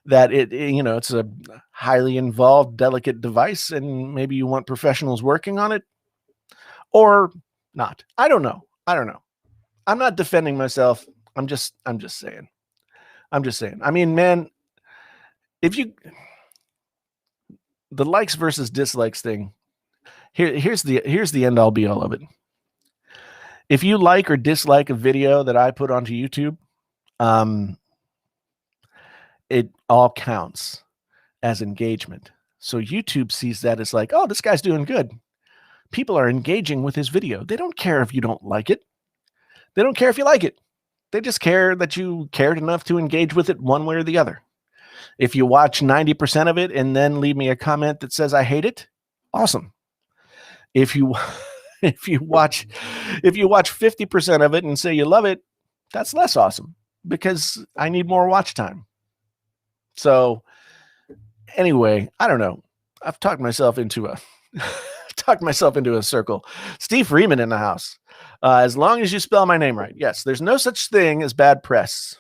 it, you know, it's a highly involved, delicate device, and maybe you want professionals working on it, or not. I don't know. I'm not defending myself. I'm just saying. I mean, man, if you the likes versus dislikes thing, here's the end all be all of it. If you like or dislike a video that I put onto YouTube, it all counts as engagement. So YouTube sees that as like, oh, this guy's doing good. People are engaging with his video. They don't care if you don't like it. They don't care if you like it. They just care that you cared enough to engage with it one way or the other. If you watch 90% of it and then leave me a comment that says I hate it, awesome. If you watch 50% of it and say you love it, that's less awesome because I need more watch time. So anyway, I don't know. I've talked myself into a circle. Steve Freeman in the house. As long as you spell my name right. Yes, there's no such thing as bad press,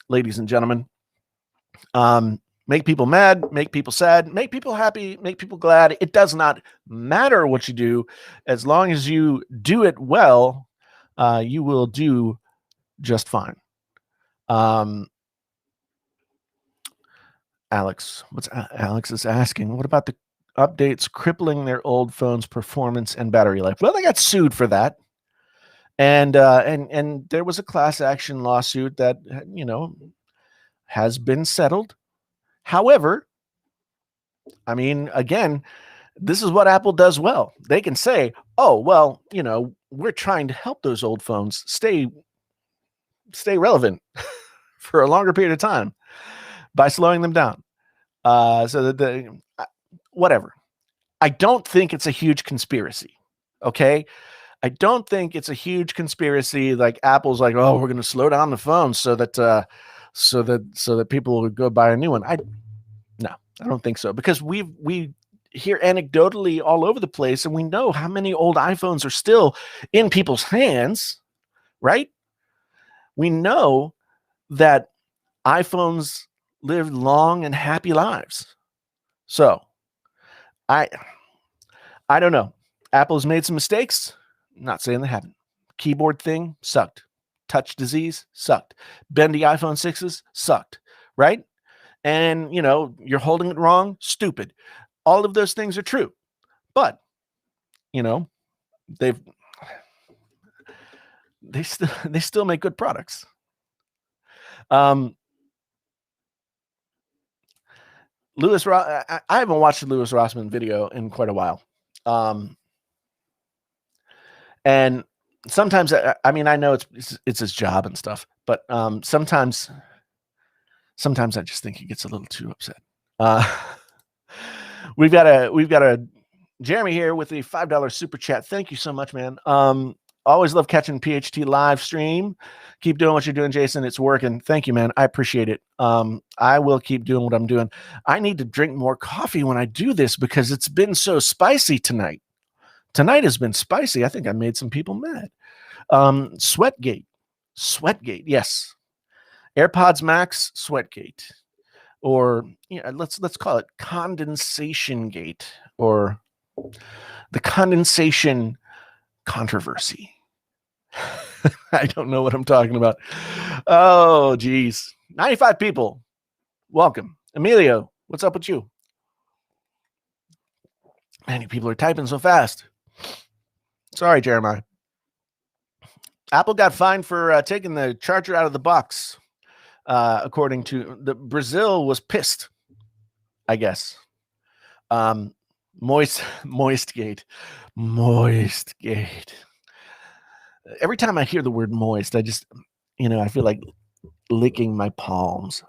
ladies and gentlemen. Make people mad, make people sad, make people happy, make people glad. It does not matter what you do. As long as you do it well, you will do just fine. What's Alex is asking? What about the updates crippling their old phones' performance and battery life? Well, they got sued for that, and there was a class action lawsuit that has been settled. However, I mean, again, this is what Apple does well. They can say, "Oh, well, we're trying to help those old phones stay relevant for a longer period of time by slowing them down." So that whatever. I don't think it's a huge conspiracy. Okay, I don't think it's a huge conspiracy. Like Apple's like, "Oh, we're going to slow down the phones so that people will go buy a new one." No, I don't think so, because we hear anecdotally all over the place, and we know how many old iPhones are still in people's hands, right? We know that iPhones live long and happy lives. So I don't know. Apple's made some mistakes. I'm not saying they haven't. Keyboard thing sucked. Touch disease sucked. Bendy iPhone 6s sucked, right? And you're holding it wrong, stupid. All of those things are true. But they still make good products. Lewis Ross, I haven't watched a Lewis Rossman video in quite a while. And sometimes, I mean, I know it's his job and stuff, but sometimes I just think he gets a little too upset. We've got a Jeremy here with the $5 super chat. Thank you so much, man. Always love catching PHT live stream. Keep doing what you're doing, Jason. It's working. Thank you, man. I appreciate it. I will keep doing what I'm doing. I need to drink more coffee when I do this because it's been so spicy tonight. Tonight has been spicy. I think I made some people mad. Sweatgate. Yes. AirPods Max, Sweatgate. Or let's call it condensation gate, or the condensation controversy. I don't know what I'm talking about. Oh, geez. 95 people. Welcome. Emilio, what's up with you? Many people are typing so fast. Sorry, Jeremiah. Apple got fined for taking the charger out of the box. According to Brazil was pissed, I guess. Moistgate. Every time I hear the word moist, I just, I feel like licking my palms.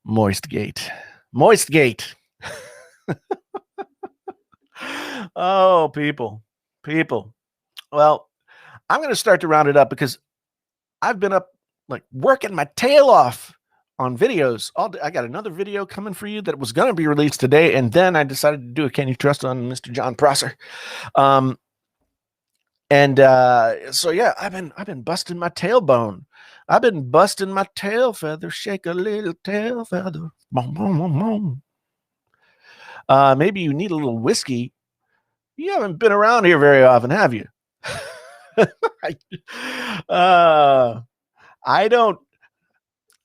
Moistgate. Oh, people. Well, I'm going to start to round it up because I've been up like working my tail off on videos. I got another video coming for you that was going to be released today, and then I decided to do a Can You Trust on Mr. John Prosser. So yeah, I've been busting my tailbone. I've been busting my tail feather. Shake a little tail feather. Boom, boom, boom, boom. Maybe you need a little whiskey. You haven't been around here very often, have you? I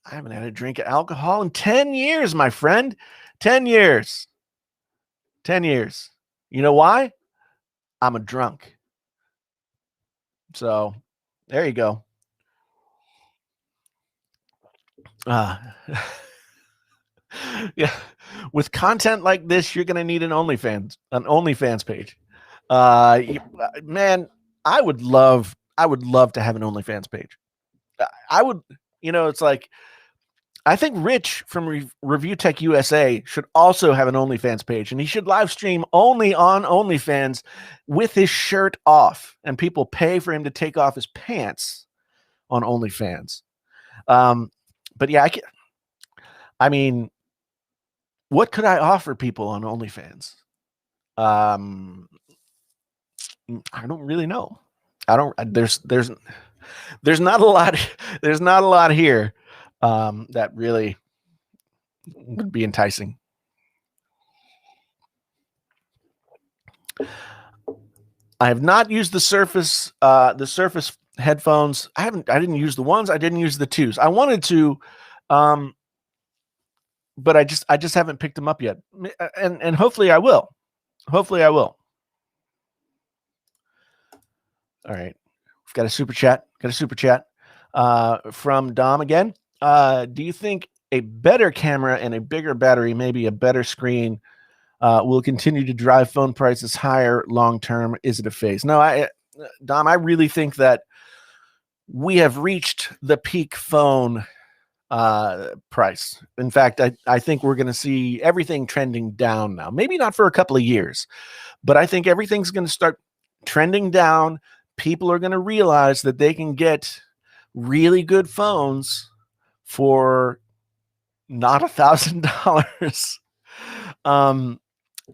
haven't had a drink of alcohol in 10 years, my friend. 10 years. 10 years. You know why? I'm a drunk. So there you go. Yeah. With content like this, you're going to need an OnlyFans page. Man, I would love to have an OnlyFans page. I would, it's like, I think Rich from Review Tech USA should also have an OnlyFans page, and he should live stream only on OnlyFans with his shirt off, and people pay for him to take off his pants on OnlyFans. But yeah, I mean, what could I offer people on OnlyFans? I don't really know. There's not a lot. There's not a lot here that really would be enticing. I have not used the Surface headphones. I didn't use the ones. I didn't use the twos. I wanted to. But I just haven't picked them up yet, and hopefully I will. Hopefully I will. All right, we've got a super chat. From Dom again. Do you think a better camera and a bigger battery, maybe a better screen, will continue to drive phone prices higher long term? Is it a phase? No, Dom, I really think that we have reached the peak phone price. In fact, I think we're going to see everything trending down now. Maybe not for a couple of years, but I think everything's going to start trending down. People are going to realize that they can get really good phones for not $1,000.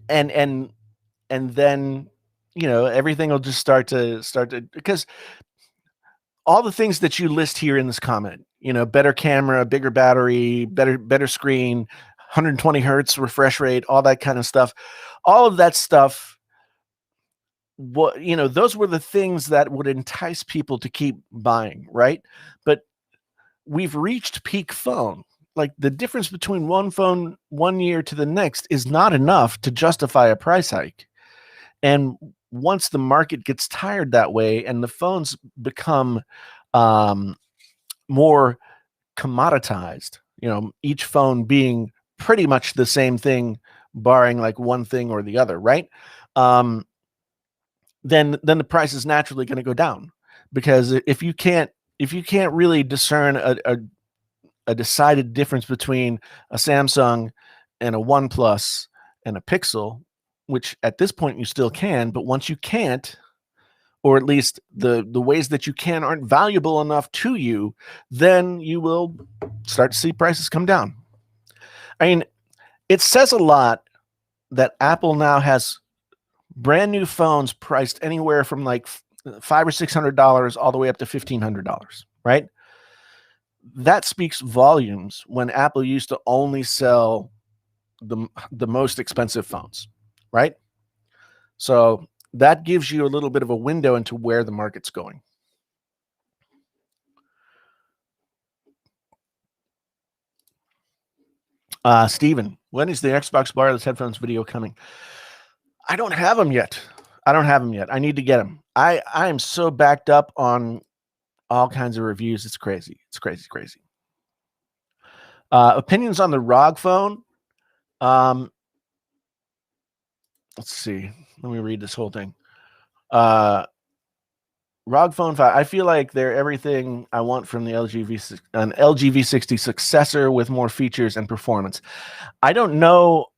And then, everything will just start to because all the things that you list here in this comment, better camera, bigger battery, better screen, 120 hertz refresh rate, all that kind of stuff, all of that stuff, those were the things that would entice people to keep buying, right? But we've reached peak phone. Like, the difference between one phone 1 year to the next is not enough to justify a price hike. And once the market gets tired that way and the phones become more commoditized, each phone being pretty much the same thing, barring like one thing or the other, right? Then the price is naturally going to go down, because if you can't really discern a decided difference between a Samsung and a OnePlus and a Pixel, which at this point you still can, but once you can't, or at least the ways that you can aren't valuable enough to you, then you will start to see prices come down. I mean, it says a lot that Apple now has brand new phones priced anywhere from like $500 or $600 all the way up to $1,500, right? That speaks volumes when Apple used to only sell the most expensive phones, right? So that gives you a little bit of a window into where the market's going. Steven, when is the Xbox wireless headphones video coming? I don't have them yet. I need to get them. I am so backed up on all kinds of reviews. It's crazy. Crazy. Opinions on the ROG phone. Let's see. Let me read this whole thing. ROG Phone 5. I feel like they're everything I want from the LG V60 successor with more features and performance. I don't know.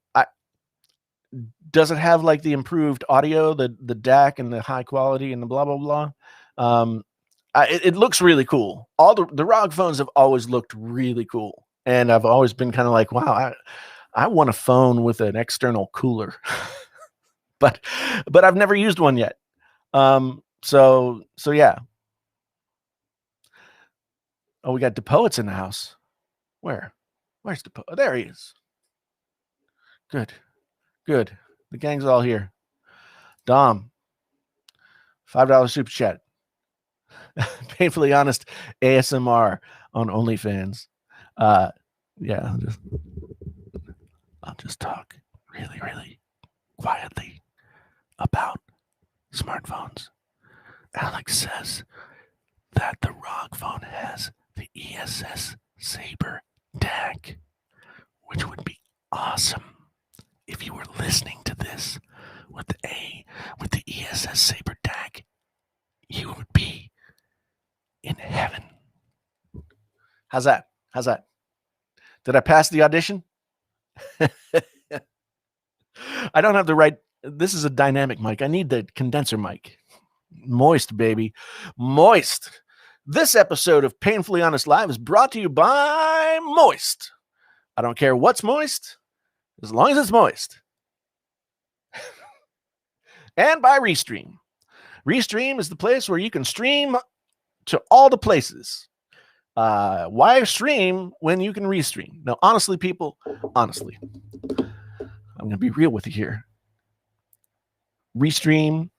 Does it have like the improved audio, the DAC, and the high quality and the blah blah blah? It looks really cool. All the ROG phones have always looked really cool, and I've always been kind of like, wow, I want a phone with an external cooler, but I've never used one yet. So yeah. Oh, we got DePoet's in the house. Where's DePoet? Oh, there he is. Good. The gang's all here. Dom, $5 super chat. Painfully honest ASMR on OnlyFans. Yeah, I'll just talk really, really quietly about smartphones. Alex says that the ROG phone has the ESS Saber DAC, which would be awesome if you were listening to this with the ESS Saber DAC. You would be in heaven. How's that? Did I pass the audition? I don't have the right. This is a dynamic mic. I need the condenser mic. Moist, baby. Moist. This episode of Painfully Honest Live is brought to you by Moist. I don't care what's moist, as long as it's moist. And by Restream. Restream is the place where you can stream to all the places. Why stream when you can restream? No, honestly, people, honestly, I'm going to be real with you here. Restream,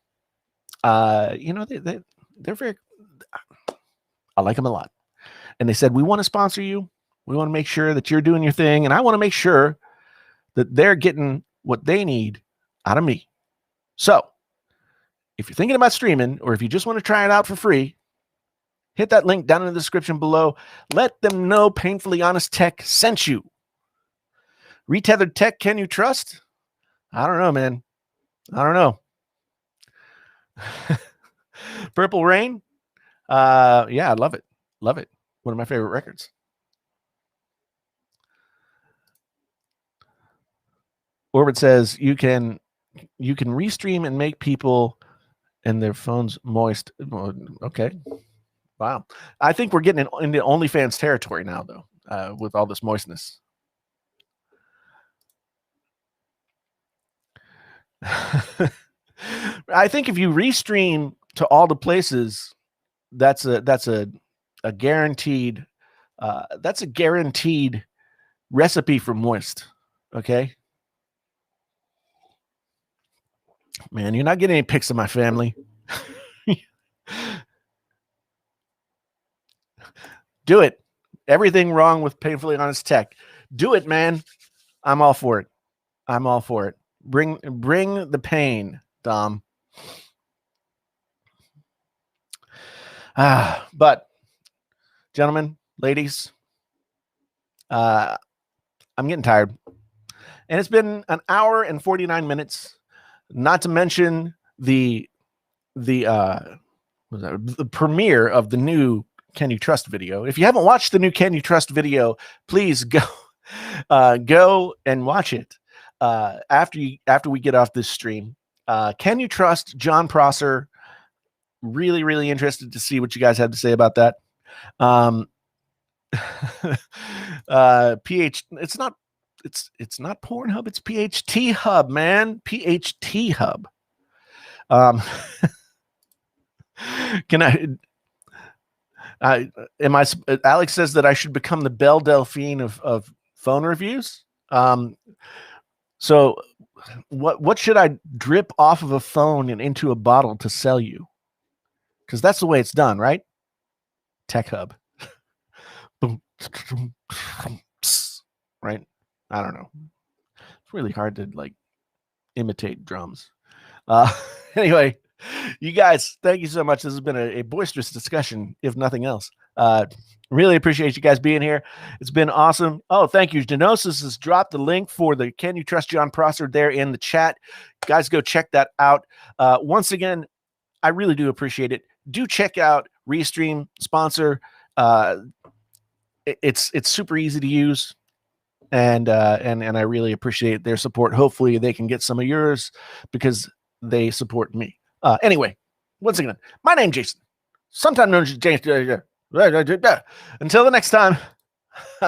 they're very, I like them a lot. And they said, we want to sponsor you. We want to make sure that you're doing your thing, and I want to make sure that they're getting what they need out of me. So if you're thinking about streaming, or if you just want to try it out for free, hit that link down in the description below. Let them know Painfully Honest Tech sent you. Retethered tech, can you trust? I don't know, man. I don't know. Purple Rain. Yeah, I love it. Love it. One of my favorite records. Orbit says you can restream and make people and their phones moist. Okay. Wow. I think we're getting into OnlyFans territory now, though, with all this moistness. I think if you restream to all the places, that's a guaranteed recipe for moist. Okay. Man, you're not getting any pics of my family. Do it. Everything wrong with Painfully Honest Tech. Do it, man. I'm all for it. I'm all for it. Bring the pain, Dom. But gentlemen, ladies, I'm getting tired. And it's been an hour and 49 minutes, not to mention the premiere of the new Can You Trust video. If you haven't watched the new Can You Trust video, please go and watch it after we get off this stream. Can you trust John Prosser? Really, really interested to see what you guys have to say about that. It's not Pornhub, it's PHT Hub, man. PHT Hub. Can Alex says that I should become the Belle Delphine of phone reviews. So what should I drip off of a phone and into a bottle to sell you? Because that's the way it's done, right? Tech Hub. Right? I don't know. It's really hard to like imitate drums. Anyway, you guys, thank you so much. This has been a boisterous discussion, if nothing else. Really appreciate you guys being here. It's been awesome. Oh, thank you. Genosis has dropped the link for the Can You Trust John Prosser there in the chat. Guys, go check that out. Once again, I really do appreciate it. Do check out Restream sponsor. It's super easy to use. And I really appreciate their support. Hopefully they can get some of yours because they support me. Anyway, once again, my name's Jason. Sometimes known as James. Until the next time.